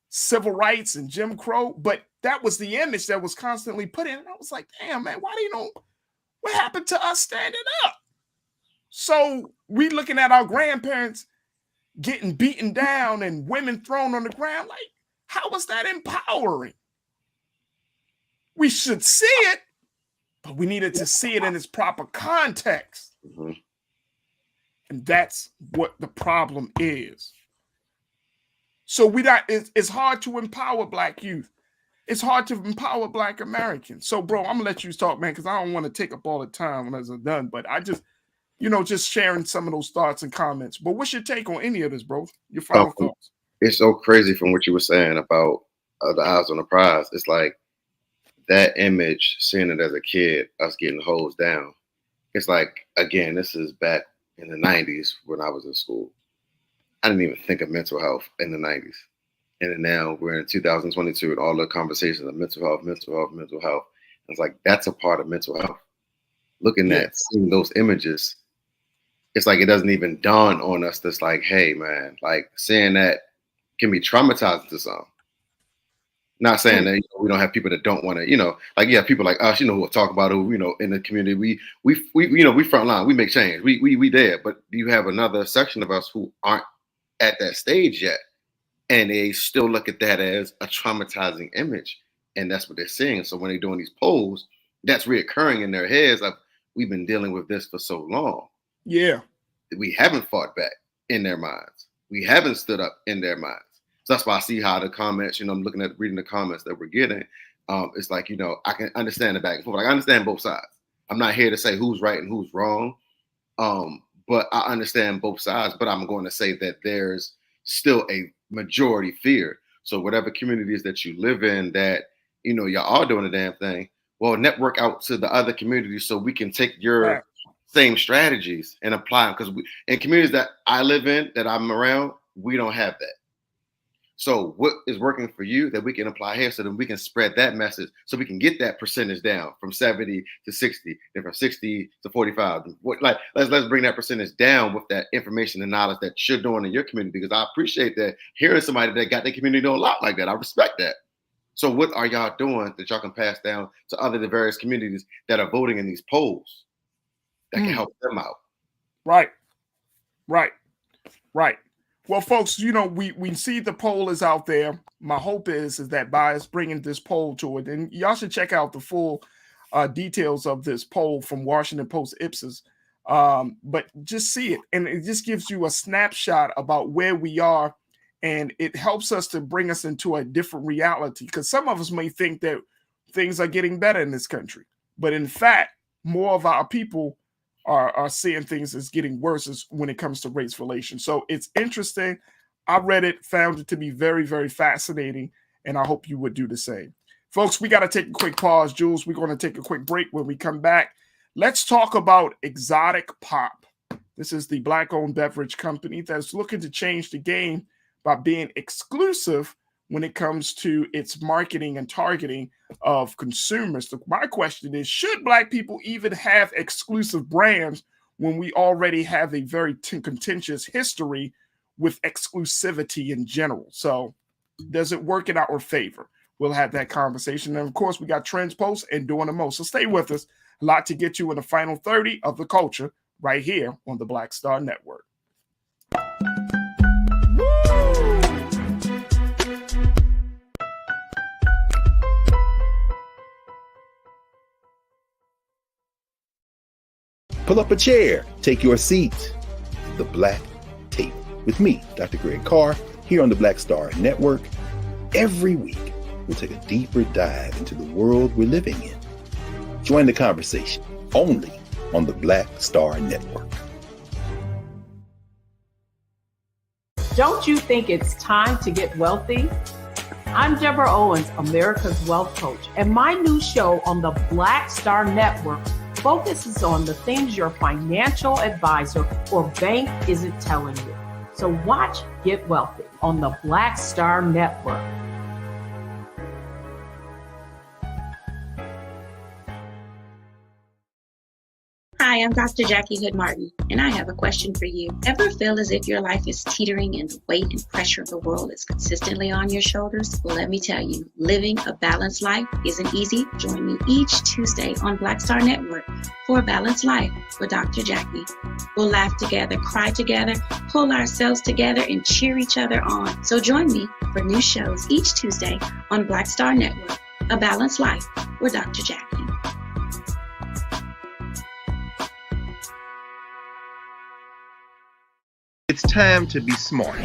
civil rights and Jim Crow, but that was the image that was constantly put in. And I was like, damn, man, what happened to us standing up? So we looking at our grandparents getting beaten down and women thrown on the ground. Like, how was that empowering? We should see it, but we needed to see it in its proper context. Mm-hmm. And that's what the problem is. So it's hard to empower black youth. It's hard to empower black Americans. So, bro, I'm gonna let you talk, man, because I don't want to take up all the time when I'm done. But I just, just sharing some of those thoughts and comments. But what's your take on any of this, bro? Your final thoughts? It's so crazy from what you were saying about the eyes on the prize. It's like that image, seeing it as a kid, us getting hosed down. It's like, again, this is back in the 90s when I was in school. I didn't even think of mental health in the 90s. And then now we're in 2022 and all the conversations of mental health. It's like, that's a part of mental health. Looking at, seeing those images, it's like it doesn't even dawn on us that's like, hey, man, like seeing that can be traumatizing to some. Not saying that we don't have people that don't want to, like, yeah, people like us, who will talk about it, in the community, we front line, we make change, we there. But you have another section of us who aren't at that stage yet, and they still look at that as a traumatizing image, and that's what they're seeing. So when they're doing these polls, that's reoccurring in their heads of, we've been dealing with this for so long. Yeah, we haven't fought back in their minds. We haven't stood up in their minds. So that's why I see how the comments, I'm reading the comments that we're getting. It's like, I can understand the back and forth. Like, I understand both sides. I'm not here to say who's right and who's wrong. But I understand both sides, but I'm going to say that there's still a majority fear. So whatever communities that you live in that, y'all are doing the damn thing, well, network out to the other communities so we can take your same strategies and apply them. Because in communities that I live in, that I'm around, we don't have that. So what is working for you that we can apply here so that we can spread that message so we can get that percentage down from 70 to 60, then from 60 to 45. Let's bring that percentage down with that information and knowledge that you're doing in your community, because I appreciate that hearing somebody that got their community doing a lot like that. I respect that. So what are y'all doing that y'all can pass down to the various communities that are voting in these polls that can help them out? Right. Well, folks, we see the poll is out there. My hope is that by us bringing this poll to it, and y'all should check out the full details of this poll from Washington Post Ipsos, but just see it. And it just gives you a snapshot about where we are, and it helps us to bring us into a different reality, because some of us may think that things are getting better in this country, but in fact, more of our people are seeing things as getting worse when it comes to race relations. So it's interesting. I read it, found it to be very, very fascinating, and I hope you would do the same. Folks, we got to take a quick pause, Jules. We're going to take a quick break. When we come back, let's talk about Exotic Pop. This is the Black-owned beverage company that's looking to change the game by being exclusive when it comes to its marketing and targeting of consumers. So my question is, should Black people even have exclusive brands when we already have a very contentious history with exclusivity in general? So does it work in our favor? We'll have that conversation. And of course, we got Trends Post and Doing the Most. So stay with us. A lot to get you in the final 30 of the culture right here on the Black Star Network. Pull up a chair, take your seat. The Black Tape with me, Dr. Greg Carr, here on the Black Star Network. Every week, we'll take a deeper dive into the world we're living in. Join the conversation only on the Black Star Network. Don't you think it's time to get wealthy? I'm Deborah Owens, America's Wealth Coach, and my new show on the Black Star Network focuses on the things your financial advisor or bank isn't telling you. So watch Get Wealthy on the Black Star Network. Hi, I'm Dr. Jackie Hood Martin, and I have a question for you. Ever feel as if your life is teetering and the weight and pressure of the world is consistently on your shoulders? Well, let me tell you, living a balanced life isn't easy. Join me each Tuesday on Black Star Network for a Balanced Life with Dr. Jackie. We'll laugh together, cry together, pull ourselves together, and cheer each other on. So join me for new shows each Tuesday on Black Star Network, A Balanced Life with Dr. Jackie. It's time to be smart.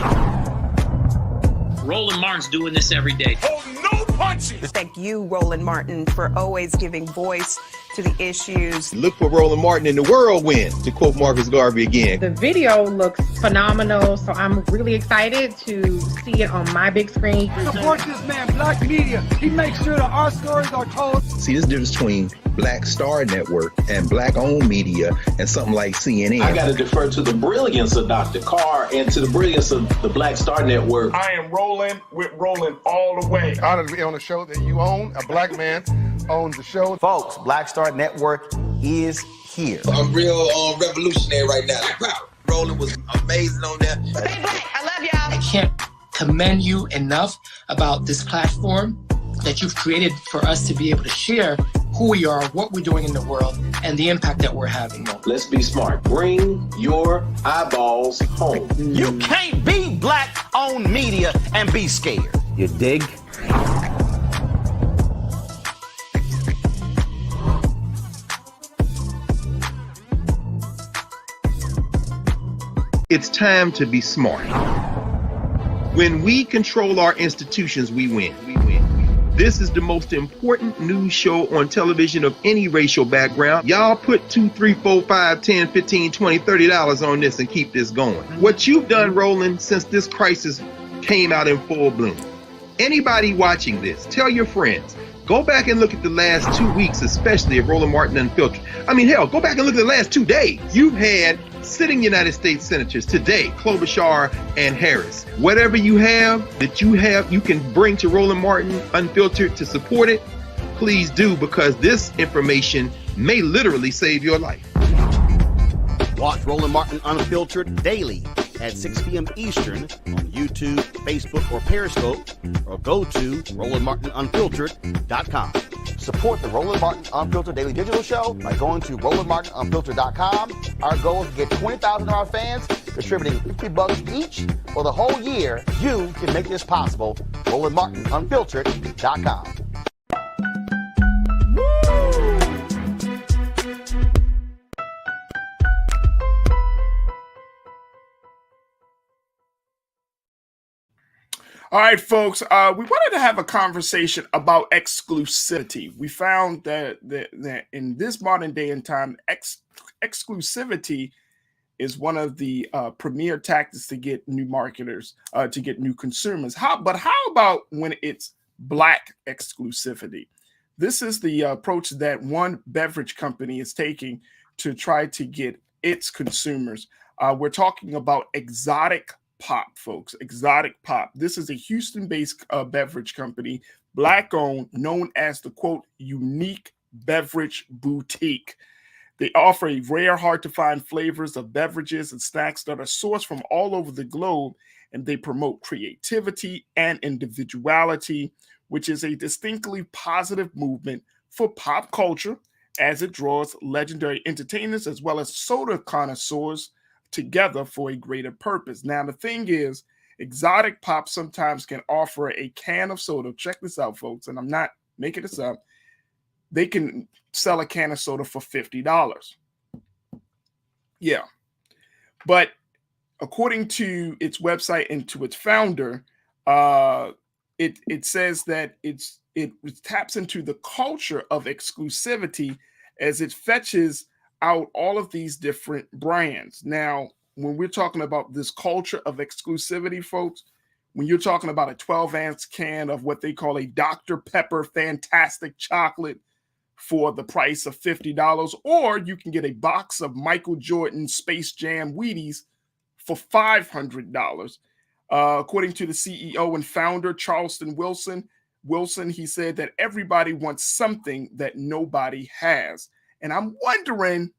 Roland Martin's doing this every day. Oh, no punches! Thank you, Roland Martin, for always giving voice to the issues. Look for Roland Martin in the whirlwind, to quote Marcus Garvey again. The video looks phenomenal, so I'm really excited to see it on my big screen. Support this man, Black Media. He makes sure that our stories are told. See, there's a difference between Black Star Network and Black-owned media and something like CNN. I got to defer to the brilliance of Dr. Carr and to the brilliance of the Black Star Network. I am rolling with Roland all the way. Honored to be on a show that you own. A black man owns the show. Folks, Black Star Network is here. I'm real revolutionary right now. Like, wow, Roland was amazing on there. Stay black. I love y'all. I can't commend you enough about this platform that you've created for us to be able to share who we are, what we're doing in the world, and the impact that we're having. Let's be smart. Bring your eyeballs home. You can't be black-owned media and be scared. You dig? It's time to be smart. When we control our institutions, we win. This is the most important news show on television of any racial background. Y'all put $2, $3, $4, $5, $10, $15, $20, $30 on this and keep this going. What you've done, Roland, since this crisis came out in full bloom. Anybody watching this, tell your friends, go back and look at the last 2 weeks, especially of Roland Martin Unfiltered. I mean, hell, go back and look at the last 2 days. You've had sitting United States senators today, Klobuchar and Harris. Whatever you have that you can bring to Roland Martin Unfiltered to support it, please do, because this information may literally save your life. Watch Roland Martin Unfiltered daily at 6 p.m. Eastern on YouTube, Facebook, or Periscope, or go to RolandMartinUnfiltered.com. Support the Roland Martin Unfiltered Daily Digital Show by going to RolandMartinUnfiltered.com. Our goal is to get 20,000 of our fans contributing $50 each for the whole year. You can make this possible. RolandMartinUnfiltered.com. All right, folks, we wanted to have a conversation about exclusivity. We found that in this modern day and time, exclusivity is one of the premier tactics to get new marketers, to get new consumers. But how about when it's Black exclusivity? This is the approach that one beverage company is taking to try to get its consumers. We're talking about Exotic Pop, folks. Exotic Pop. This is a Houston-based beverage company, Black-owned, known as the, quote, unique beverage boutique. They offer a rare, hard-to-find flavors of beverages and snacks that are sourced from all over the globe, and they promote creativity and individuality, which is a distinctly positive movement for pop culture as it draws legendary entertainers as well as soda connoisseurs together for a greater purpose. Now, the thing is, Exotic Pop sometimes can offer a can of soda. Check this out, folks, and I'm not making this up. They can sell a can of soda for $50. Yeah. But according to its website and to its founder, it says that it taps into the culture of exclusivity as it fetches out all of these different brands. Now, when we're talking about this culture of exclusivity, folks, when you're talking about a 12-ounce can of what they call a Dr. Pepper Fantastic Chocolate for the price of $50, or you can get a box of Michael Jordan Space Jam Wheaties for $500. According to the CEO and founder, Charleston Wilson, he said that everybody wants something that nobody has. And I'm wondering,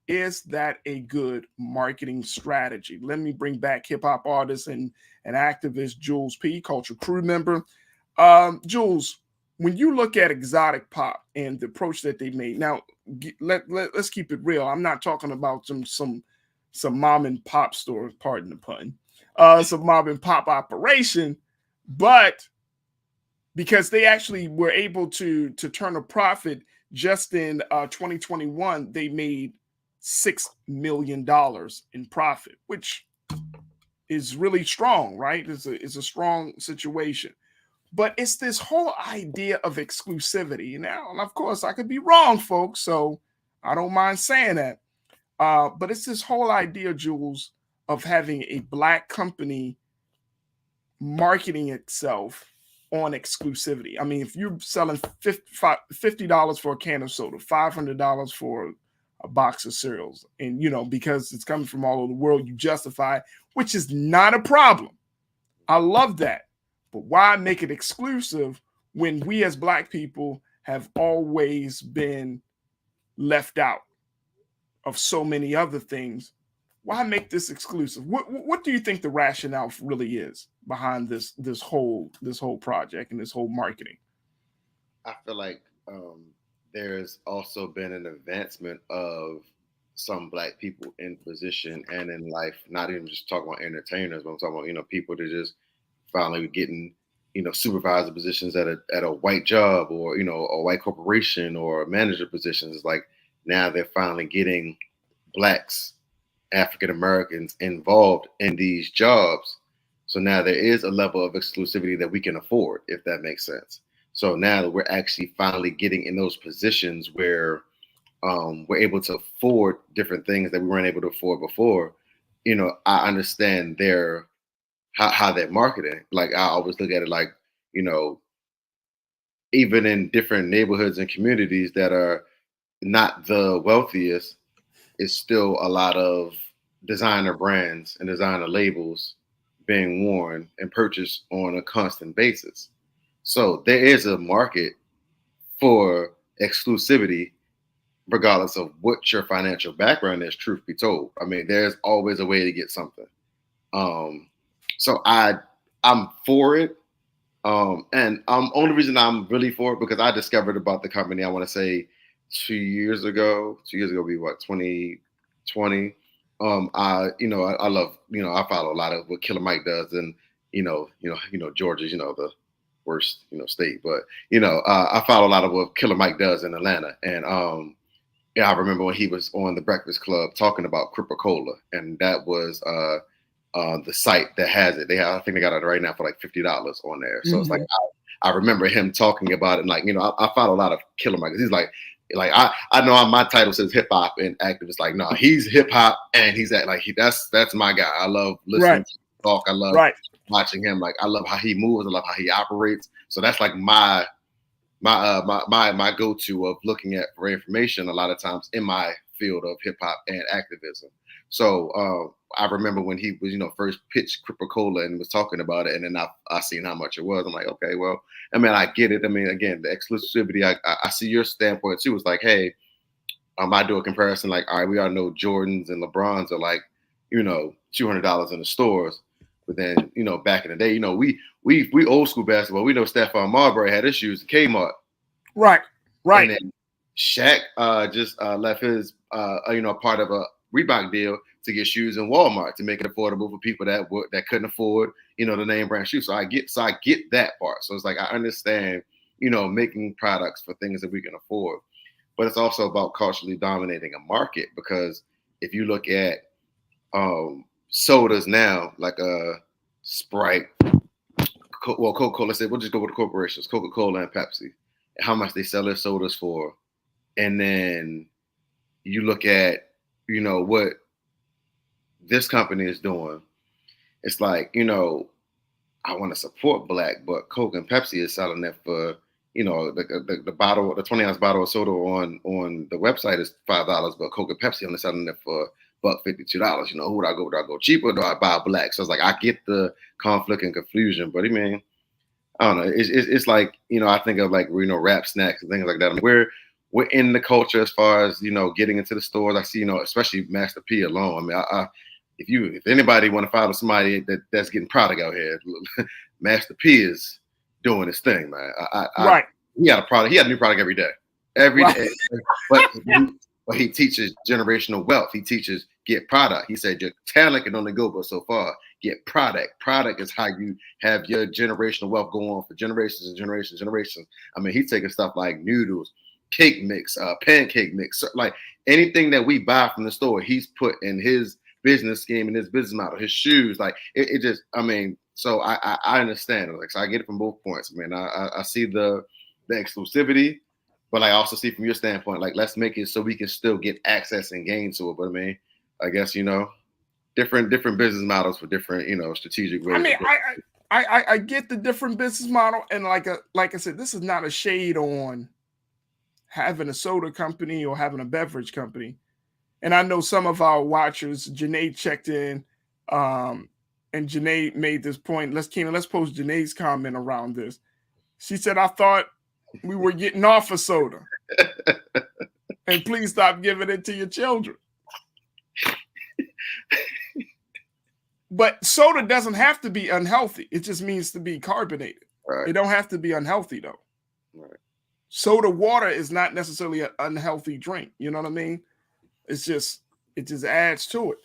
is that a good marketing strategy? Let me bring back hip hop artist and activist Jules P., Culture Crew member. Jules, when you look at exotic pop and the approach that they made, now let's keep it real. I'm not talking about some mom and pop store, pardon the pun, some mom and pop operation, but because they actually were able to turn a profit just in 2021, they made $6 million in profit, which is really strong, right? It's a strong situation. But it's this whole idea of exclusivity. Now, and of course, I could be wrong, folks, so I don't mind saying that. But it's this whole idea, Jules, of having a Black company marketing itself on exclusivity. I mean, if you're selling $50 for a can of soda, $500 for a box of cereals, and, you know, because it's coming from all over the world, you justify, which is not a problem. I love that. But why make it exclusive when we as Black people have always been left out of so many other things? Why make this exclusive? What do you think the rationale really is behind this whole project and this whole marketing? I feel like there's also been an advancement of some Black people in position and in life, not even just talking about entertainers, but I'm talking about, you know, people that just finally getting, you know, supervisor positions at a white job, or, you know, a white corporation, or manager positions. It's like now they're finally getting Blacks, African Americans involved in these jobs. So now there is a level of exclusivity that we can afford, if that makes sense. So now that we're actually finally getting in those positions where we're able to afford different things that we weren't able to afford before, you know, I understand how they're marketing. Like, I always look at it like, you know, even in different neighborhoods and communities that are not the wealthiest, it's still a lot of designer brands and designer labels being worn and purchased on a constant basis. So there is a market for exclusivity, regardless of what your financial background is, truth be told. I mean, there's always a way to get something. So I'm for it. And only reason I'm really for it, because I discovered about the company, I want to say 2 years ago, be what, 2020. I love, you know, I follow a lot of what Killer Mike does, and Georgia's, you know, the worst, you know, state, but, you know, I follow a lot of what Killer Mike does in Atlanta. And I remember when he was on the Breakfast Club talking about Coca-Cola, and that was the site that has it. I think they got it right now for like $50 on there. So it's like I remember him talking about it, and, like, you know, I follow a lot of Killer Mike. He's like I know my title says hip hop and activist. Like, no, he's hip hop, and he's that's my guy. I love listening to him talk. I love watching him. Like, I love how he moves. I love how he operates. So that's like my go-to of looking at for information a lot of times in my field of hip hop and activism. So I remember when he was, you know, first pitched Coca-Cola and was talking about it, and then I seen how much it was. I'm like, okay, well, I mean, I get it. I mean, again, the exclusivity, I see your standpoint too. It's like, hey, I do a comparison, like, all right, we all know Jordans and LeBrons are like, you know, $200 in the stores. But then, you know, back in the day, you know, we old school basketball. We know Stephon Marbury had his shoes at Kmart. Right. And then Shaq just left his, part of a Reebok deal to get shoes in Walmart to make it affordable for people that couldn't afford, you know, the name brand shoes. So I get that part. So it's like, I understand, you know, making products for things that we can afford, but it's also about culturally dominating a market, because if you look at sodas now, like Sprite, Coca-Cola, let's say, we'll just go with the corporations, Coca-Cola and Pepsi, how much they sell their sodas for. And then you look at, you know, what this company is doing, it's like, you know, I want to support Black, but Coke and Pepsi is selling that for, you know, the bottle, the 20-ounce bottle of soda on the website is $5, but Coke and Pepsi only selling it for $52. You know, who would I go? Do I go cheaper or do I buy Black? So it's like, I get the conflict and confusion, but I mean, I don't know. It's like, you know, I think of like, you know, rap snacks and things like that. I mean, we're in the culture as far as, you know, getting into the stores. I see, you know, especially Master P alone. I mean, if anybody want to follow somebody that's getting product out here, Master P is doing his thing, man. Right. He had a product. He had a new product every day. Every day. But he teaches generational wealth. He teaches get product. He said your talent can only go but so far. Get product. Product is how you have your generational wealth go on for generations and generations and generations. I mean, he's taking stuff like noodles, cake mix, pancake mix, like anything that we buy from the store, he's put in his business scheme and his business model, his shoes. Like it just, I mean, so I understand it. Like, so I get it from both points. I mean, I see the exclusivity, but I also see from your standpoint, like, let's make it so we can still get access and gain to it. But I mean, I guess, you know, different business models for different, you know, strategic ways. I mean, I get the different business model, and like I said, this is not a shade on having a soda company or having a beverage company. And I know some of our watchers, Janae checked in, and Janae made this point. Let's post Janae's comment around this. She said, I thought we were getting off of soda. And please stop giving it to your children. But soda doesn't have to be unhealthy. It just means to be carbonated. Right. It don't have to be unhealthy, though. Right. Soda water is not necessarily an unhealthy drink. You know what I mean? It just adds to it.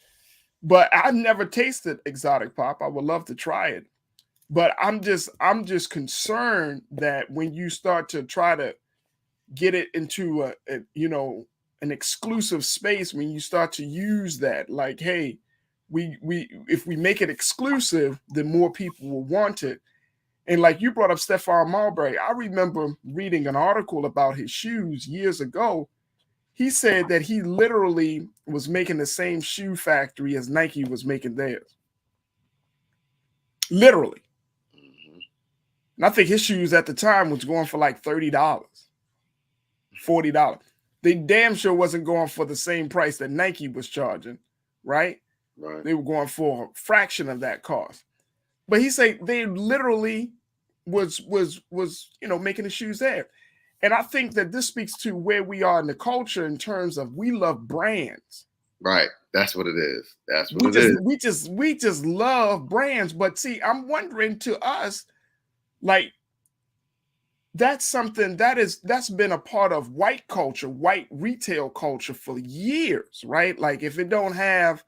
But I've never tasted exotic pop. I would love to try it. But I'm just concerned that when you start to try to get it into a you know, an exclusive space, when you start to use that, like, hey, we if we make it exclusive, then more people will want it. And like you brought up Stephon Marbury, I remember reading an article about his shoes years ago. He said that he literally was making the same shoe factory as Nike was making theirs. Literally. And I think his shoes at the time was going for like $30, $40. They damn sure wasn't going for the same price that Nike was charging, right? Right. They were going for a fraction of that cost. But he said they literally was you know, making the shoes there. And I think that this speaks to where we are in the culture in terms of we love brands. Right. That's what it is. That's what it is. We just love brands. But see, I'm wondering, to us, like, that's something that's been a part of white culture, white retail culture for years, right? Like, if it don't have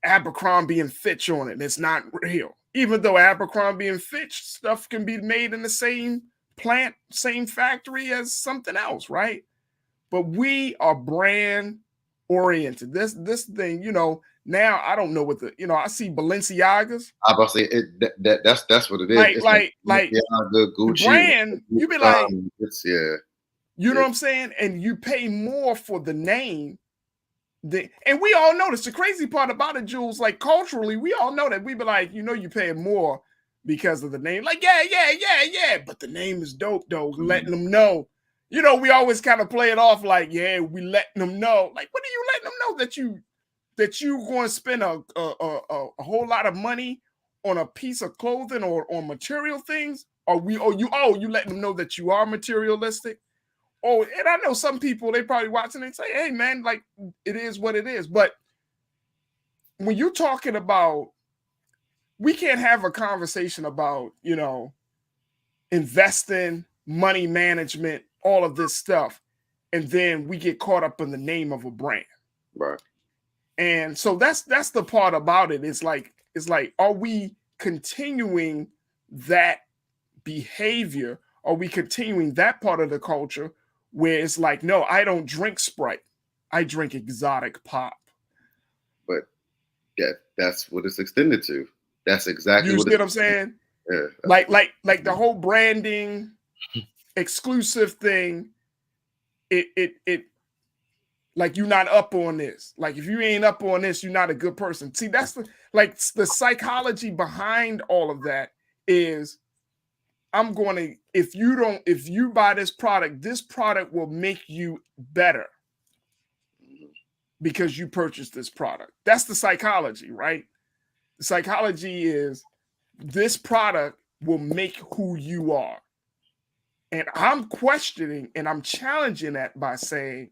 Abercrombie and Fitch on it, it's not real. Even though Abercrombie and Fitch stuff can be made in the same plant, same factory as something else, right? But we are brand oriented. This thing, you know, now I don't know what I see Balenciagas. I was about to say that's what it is. Like Gucci brand. You be like, you know what I'm saying? And you pay more for the name. And we all know this. The crazy part about it, Jules, like culturally, we all know that. We be like, you know, you pay more because of the name. Like, yeah. But the name is dope, though. Letting them know. You know, we always kind of play it off like, yeah, we letting them know. Like, what are you letting them know that you going to spend a whole lot of money on a piece of clothing or on material things? You letting them know that you are materialistic? Oh, and I know some people, they probably watching and say, hey, man, like, it is what it is. But when you're talking about, we can't have a conversation about, you know, investing, money management, all of this stuff, and then we get caught up in the name of a brand. Right. And so that's the part about it. It's like, are we continuing that behavior? Are we continuing that part of the culture where it's like, no, I don't drink Sprite, I drink exotic pop? But that's what it's extended to. That's exactly what I'm saying. Yeah. Like the whole branding, exclusive thing. It Like, you're not up on this. Like, if you ain't up on this, you're not a good person. See, that's the psychology behind all of that is, if you buy this product will make you better because you purchased this product. That's the psychology, right? The psychology is this product will make who you are. And I'm questioning and I'm challenging that by saying,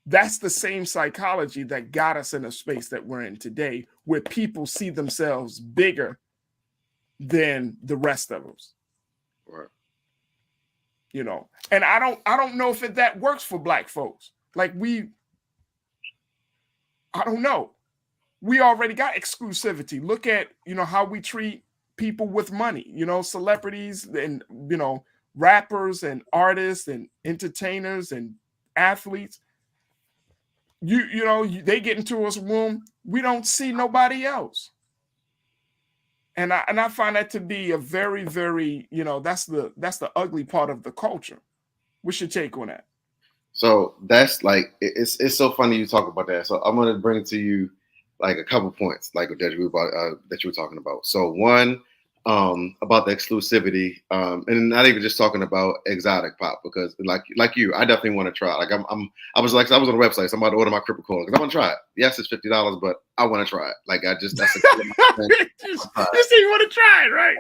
that's the same psychology that got us in a space that we're in today, where people see themselves bigger than the rest of us. Right. You know, and I don't know if that works for Black folks. Like, I don't know. We already got exclusivity. Look at, how we treat people with money, celebrities and, rappers and artists and entertainers and athletes. They get into us room, we don't see nobody else. And I find that to be a very, very, that's the ugly part of the culture. What's your take on that? So that's like, it's so funny you talk about that. So I'm going to bring to you like a couple points like that you were talking about. So one, about the exclusivity, and not even just talking about exotic pop, because like you, I definitely want to try. Like I was on the website, so I'm about to order my crypto coin because I want to try it. Yes, it's $50, but I want to try it. Like that's you say you want to try it, right?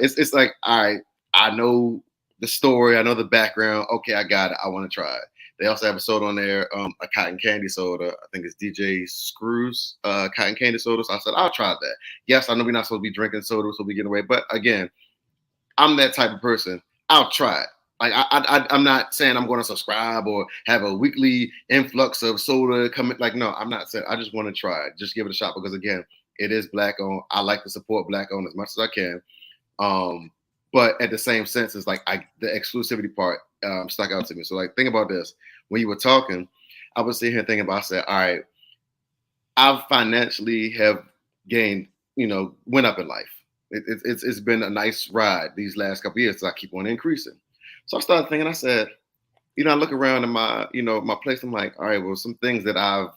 It's like, all right, I know the story, I know the background. Okay, I got it. I want to try it. They also have a soda on there, a cotton candy soda. I think it's DJ Screw's cotton candy soda. So I said, I'll try that. Yes, I know we're not supposed to be drinking soda, so we get away. But again, I'm that type of person. I'll try it. Like I'm not saying I'm going to subscribe or have a weekly influx of soda coming. Like, no, I'm not saying. I just want to try it. Just give it a shot because again, it is Black owned. I like to support Black owned as much as I can. But at the same sense, it's like the exclusivity part stuck out to me. So like, think about this. When you were talking, I was sitting here thinking about, I said, all right, I financially have gained, went up in life. It's been a nice ride these last couple of years. So I keep on increasing. So I started thinking, I said, I look around in my, my place. I'm like, all right, well, some things that I've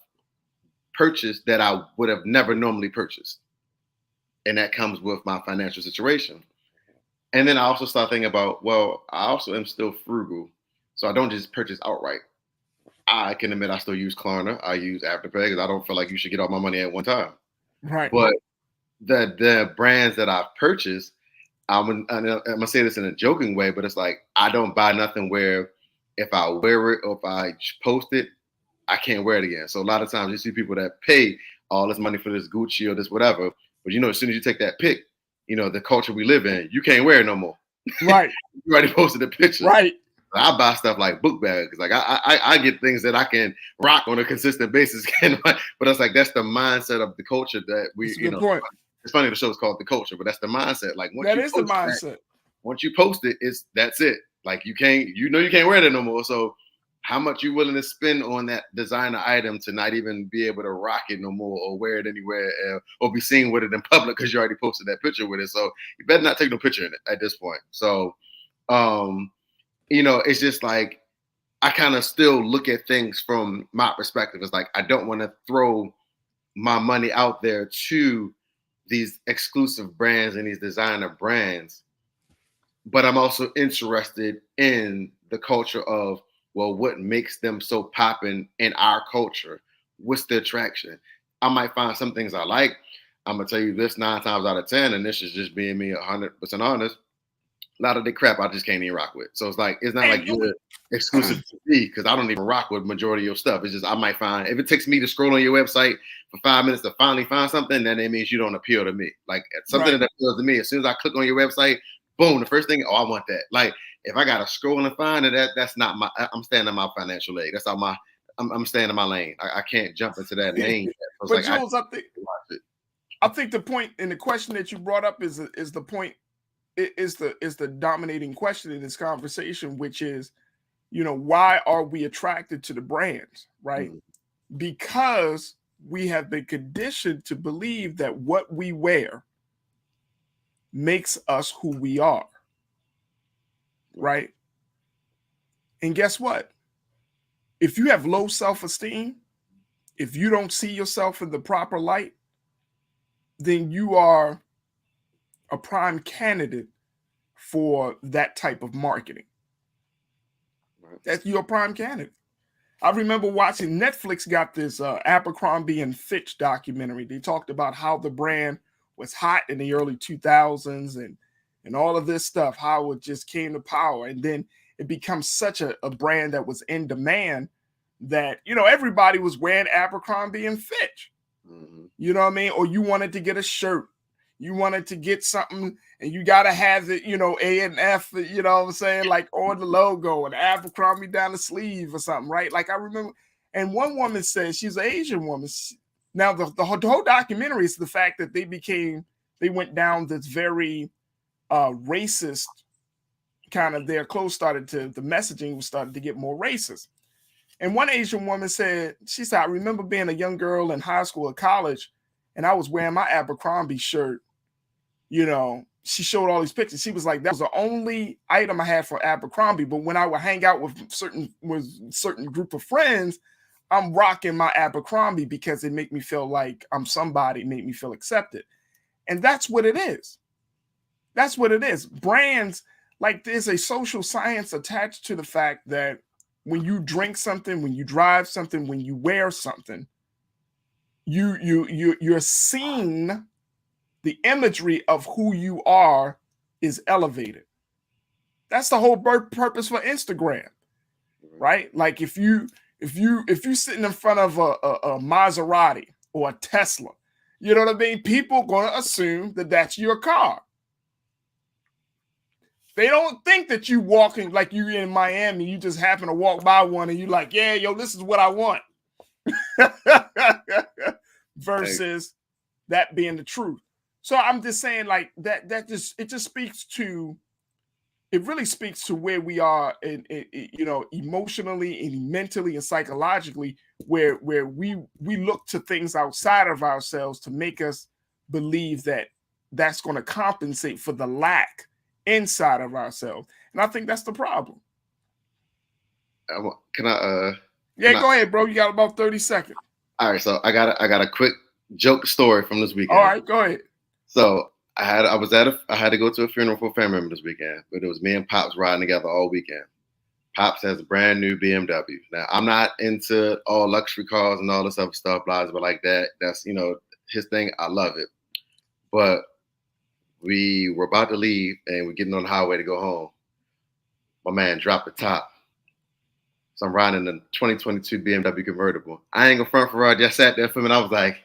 purchased that I would have never normally purchased. And that comes with my financial situation. And then I also start thinking about, well, I also am still frugal. So I don't just purchase outright. I can admit I still use Klarna. I use Afterpay because I don't feel like you should get all my money at one time. Right. But the brands that I've purchased, I'm going to say this in a joking way, but it's like, I don't buy nothing where if I wear it or if I post it, I can't wear it again. So a lot of times you see people that pay all this money for this Gucci or this whatever. But as soon as you take that pic, the culture we live in, you can't wear it no more. Right. You already posted the picture. Right. I buy stuff like book bags. Like I get things that I can rock on a consistent basis. But it's like, that's the mindset of the culture that we, That's a good point. It's funny the show's called The Culture, but that's the mindset. Like that is the mindset. Once you post it, that's it. Like you can't wear it no more. So how much you willing to spend on that designer item to not even be able to rock it no more or wear it anywhere or be seen with it in public because you already posted that picture with it. So you better not take no picture in it at this point. So, it's just like, I kind of still look at things from my perspective. It's like, I don't want to throw my money out there to these exclusive brands and these designer brands, but I'm also interested in the culture of, well, what makes them so poppin' in our culture? What's the attraction? I might find some things I like. I'm gonna tell you this 9 times out of 10, and this is just being me 100% honest. A lot of the crap I just can't even rock with. So it's like, it's not like you're exclusive to me because I don't even rock with majority of your stuff. It's just, I might find, if it takes me to scroll on your website for 5 minutes to finally find something, then it means you don't appeal to me. Like something that appeals to me, as soon as I click on your website, boom, the first thing, I want that. Like if I gotta scroll and find it, that's not my, I'm staying in my financial leg. That's how I'm staying in my lane. I can't jump into that lane. But like, Jules, I think the point and the question that you brought up is the point. Is the dominating question in this conversation, which is, why are we attracted to the brands, right? Mm-hmm. Because we have been conditioned to believe that what we wear makes us who we are, right? And guess what? if you have low self-esteem, if you don't see yourself in the proper light, then you are a prime candidate for that type of marketing. That's your prime candidate. I remember watching Netflix got this Abercrombie and Fitch documentary. They talked about how the brand was hot in the early 2000s and all of this stuff, how it just came to power. And then it becomes such a brand that was in demand that, you know, everybody was wearing Abercrombie and Fitch. Mm-hmm. You know what I mean? Or you wanted to get a shirt. You wanted to get something and you got to have it, you know, A and F, you know what I'm saying? Like on the logo and Abercrombie down the sleeve or something, right? Like I remember, and one woman said, she's an Asian woman. Now the whole documentary is the fact that they went down this very racist kind of, their clothes the messaging started to get more racist. And one Asian woman said, she said, I remember being a young girl in high school or college and I was wearing my Abercrombie shirt. You know, she showed all these pictures. She was like, that was the only item I had for Abercrombie. But when I would hang out with certain group of friends, I'm rocking my Abercrombie because it made me feel like I'm somebody, made me feel accepted. And that's what it is. That's what it is. Brands, like there's a social science attached to the fact that when you drink something, when you drive something, when you wear something, you're seeing the imagery of who you are is elevated. That's the whole purpose for Instagram, right? Like if you're sitting in front of a Maserati or a Tesla, you know what I mean? People are going to assume that that's your car. They don't think that you walking like you in Miami, you just happen to walk by one and you like, yeah, yo, this is what I want. Versus that being the truth. So I'm just saying like it really speaks to where we are in you know, emotionally and mentally and psychologically, where we look to things outside of ourselves to make us believe that that's going to compensate for the lack inside of ourselves. And I think that's the problem. Can I go ahead, bro. You got about 30 seconds. All right, so I got a quick joke story from this weekend. All right, go ahead. So I had to go to a funeral for a family member this weekend, but it was me and Pops riding together all weekend. Pops has a brand new BMW. Now I'm not into all luxury cars and all this other stuff, blah, but like that. That's, you know, his thing. I love it. But we were about to leave and we're getting on the highway to go home. My man dropped the top. So I'm riding the 2022 BMW convertible. I ain't gonna front Farajii. I sat there for him and I was like,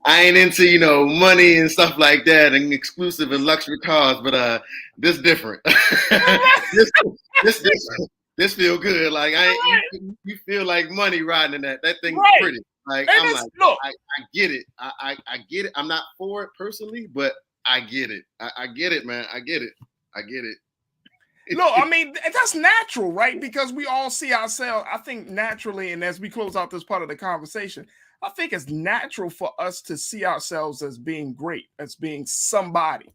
I ain't into, you know, money and stuff like that and exclusive and luxury cars, but this different. this feel good. Like you feel like money riding in that. That thing's pretty. Like and I'm like, look, I get it. I get it. I'm not for it personally, but I get it. I get it, man. I get it. No, I mean, that's natural, right? Because we all see ourselves, I think naturally, and as we close out this part of the conversation, I think it's natural for us to see ourselves as being great, as being somebody,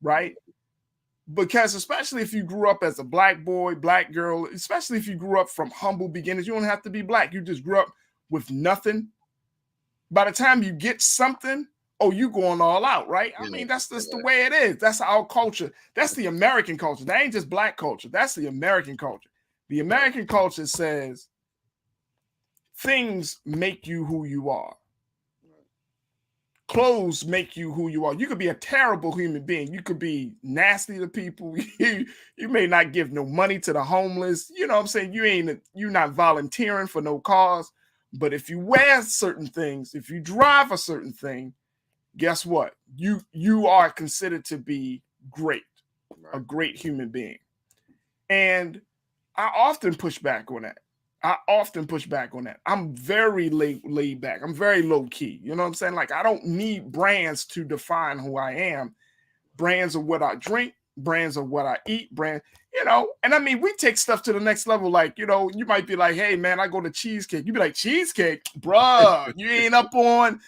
right? Because especially if you grew up as a black boy, black girl, especially if you grew up from humble beginnings, you don't have to be black. You just grew up with nothing. By the time you get something, oh, you going all out, right? I mean, that's just the way it is. That's our culture. That's the American culture. That ain't just black culture. That's the American culture. The American culture says things make you who you are. Clothes make you who you are. You could be a terrible human being. You could be nasty to people. You may not give no money to the homeless. You know what I'm saying? You're not volunteering for no cause. But if you wear certain things, if you drive a certain thing, guess what? You are considered to be great, a great human being. And I often push back on that. I'm very laid back. I'm very low key. You know what I'm saying? Like I don't need brands to define who I am. Brands are what I drink. Brands are what I eat. You know, and I mean, we take stuff to the next level. Like, you know, you might be like, hey man, I go to cheesecake. You be like, cheesecake, bruh, you ain't up on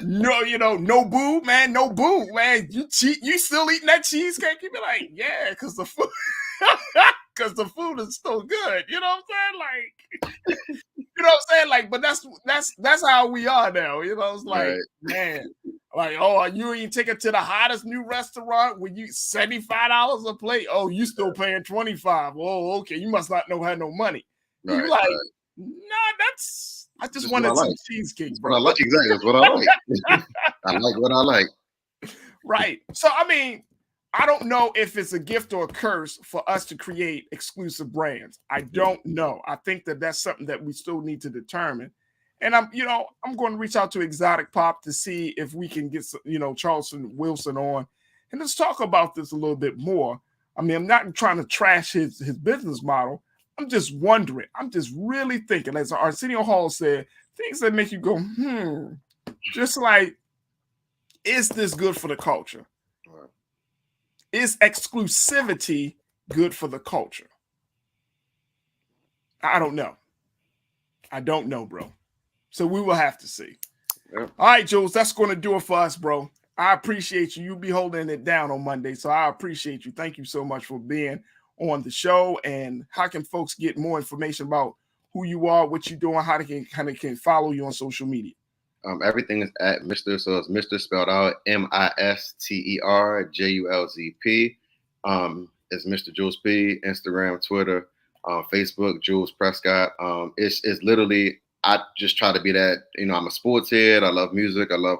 no, you know, no boo, man. You still eating that cheesecake? You be like, yeah, because the food because the food is still good. You know what I'm saying? Like, you know what I'm saying? Like, but that's how we are now. You know, it's like, man, like, oh, you ain't take it to the hottest new restaurant where you $75 a plate. Oh, you still paying $25. Oh, okay. You must not have no money. Right, you like, nah, I just wanted some cheesecake, bro. What I like, exactly. That's what I like. I like what I like. Right. So, I mean, I don't know if it's a gift or a curse for us to create exclusive brands. I don't know. I think that that's something that we still need to determine. And I'm going to reach out to Exotic Pop to see if we can get, Charleston Wilson on and let's talk about this a little bit more. I mean, I'm not trying to trash his business model. I'm just wondering. I'm just really thinking, as Arsenio Hall said, things that make you go, just like, is this good for the culture? Is exclusivity good for the culture? I don't know. I don't know, bro. So we will have to see. All right, Jules, that's going to do it for us, bro. I appreciate you. You'll be holding it down on Monday, so I appreciate you. Thank you so much for being on the show. And how can folks get more information about who you are, what you're doing, how they can follow you on social media? Everything is at Mr. So it's Mr. spelled out MisterJulzP. It's Mr. Jules P. Instagram, Twitter, Facebook, Jules Prescott. It's literally, I just try to be that. I'm a sports head. I love music. I love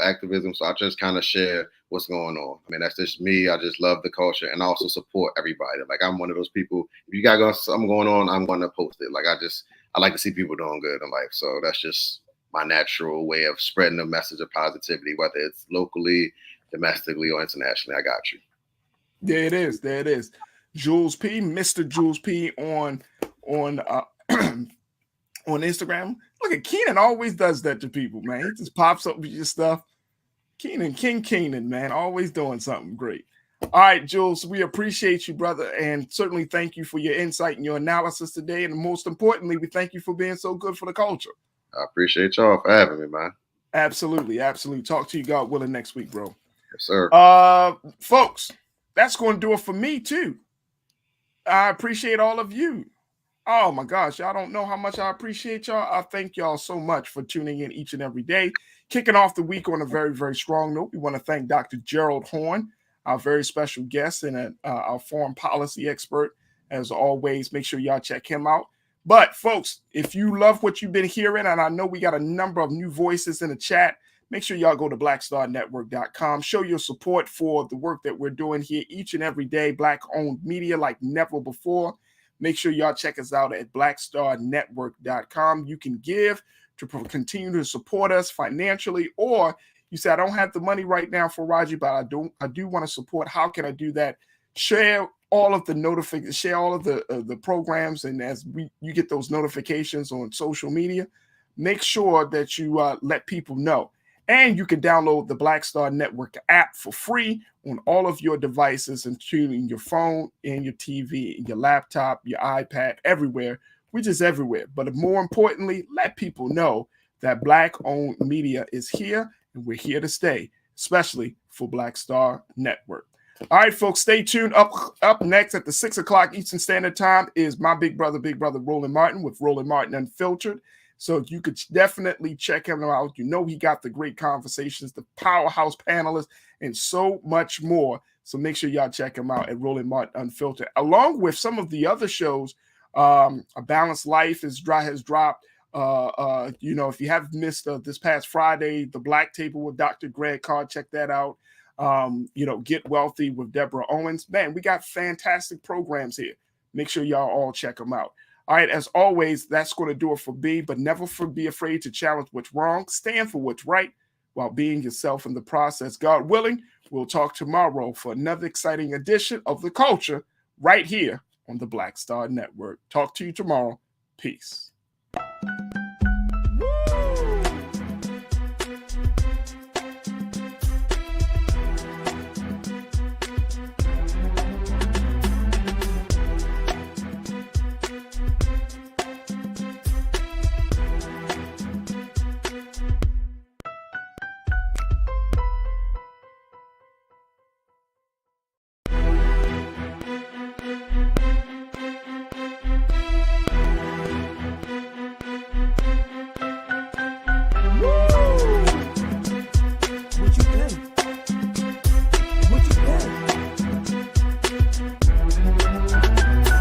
activism. So I just kind of share what's going on. I mean, that's just me. I just love the culture and I also support everybody. Like, I'm one of those people. If you got something going on, I'm going to post it. Like, I like to see people doing good in life. So that's just my natural way of spreading the message of positivity, whether it's locally, domestically, or internationally. I got you. There it is. There it is. Jules P, Mr. Jules P on on Instagram. Look at Keenan, always does that to people, man. He just pops up with your stuff. King Keenan, man, always doing something great. All right, Jules, we appreciate you, brother, and certainly thank you for your insight and your analysis today. And most importantly, we thank you for being so good for the culture. I appreciate y'all for having me, man. Absolutely. Talk to you, God willing, next week, bro. Yes, sir. Folks, that's going to do it for me, too. I appreciate all of you. Oh, my gosh. Y'all don't know how much I appreciate y'all. I thank y'all so much for tuning in each and every day. Kicking off the week on a very, very strong note, we want to thank Dr. Gerald Horn, our very special guest and our foreign policy expert. As always, make sure y'all check him out. But, folks, if you love what you've been hearing, and I know we got a number of new voices in the chat, make sure y'all go to blackstarnetwork.com. Show your support for the work that we're doing here each and every day, Black-owned media like never before. Make sure y'all check us out at blackstarnetwork.com. You can give to continue to support us financially, or you say, I don't have the money right now for Farajii, but I do want to support. How can I do that? Share all of the notifications, share all of the programs, and as you get those notifications on social media, make sure that you let people know. And you can download the Black Star Network app for free on all of your devices, including your phone and your TV, your laptop, your iPad, everywhere. We're just everywhere. But more importantly, let people know that Black-owned media is here, and we're here to stay, especially for Black Star Network. All right, folks, stay tuned. Up next at the 6 o'clock Eastern Standard Time is my big brother, Roland Martin with Roland Martin Unfiltered. So you could definitely check him out. You know he got the great conversations, the powerhouse panelists, and so much more. So make sure y'all check him out at Roland Martin Unfiltered, along with some of the other shows. A Balanced Life has dropped. If you haven't missed this past Friday, the Black Table with Dr. Greg Carr, check that out. Get Wealthy with Deborah Owens. Man, we got fantastic programs here. Make sure y'all all check them out. All right, as always, that's going to do it for B, but never be afraid to challenge what's wrong. Stand for what's right while being yourself in the process. God willing, we'll talk tomorrow for another exciting edition of The Culture right here on the Black Star Network. Talk to you tomorrow. Peace.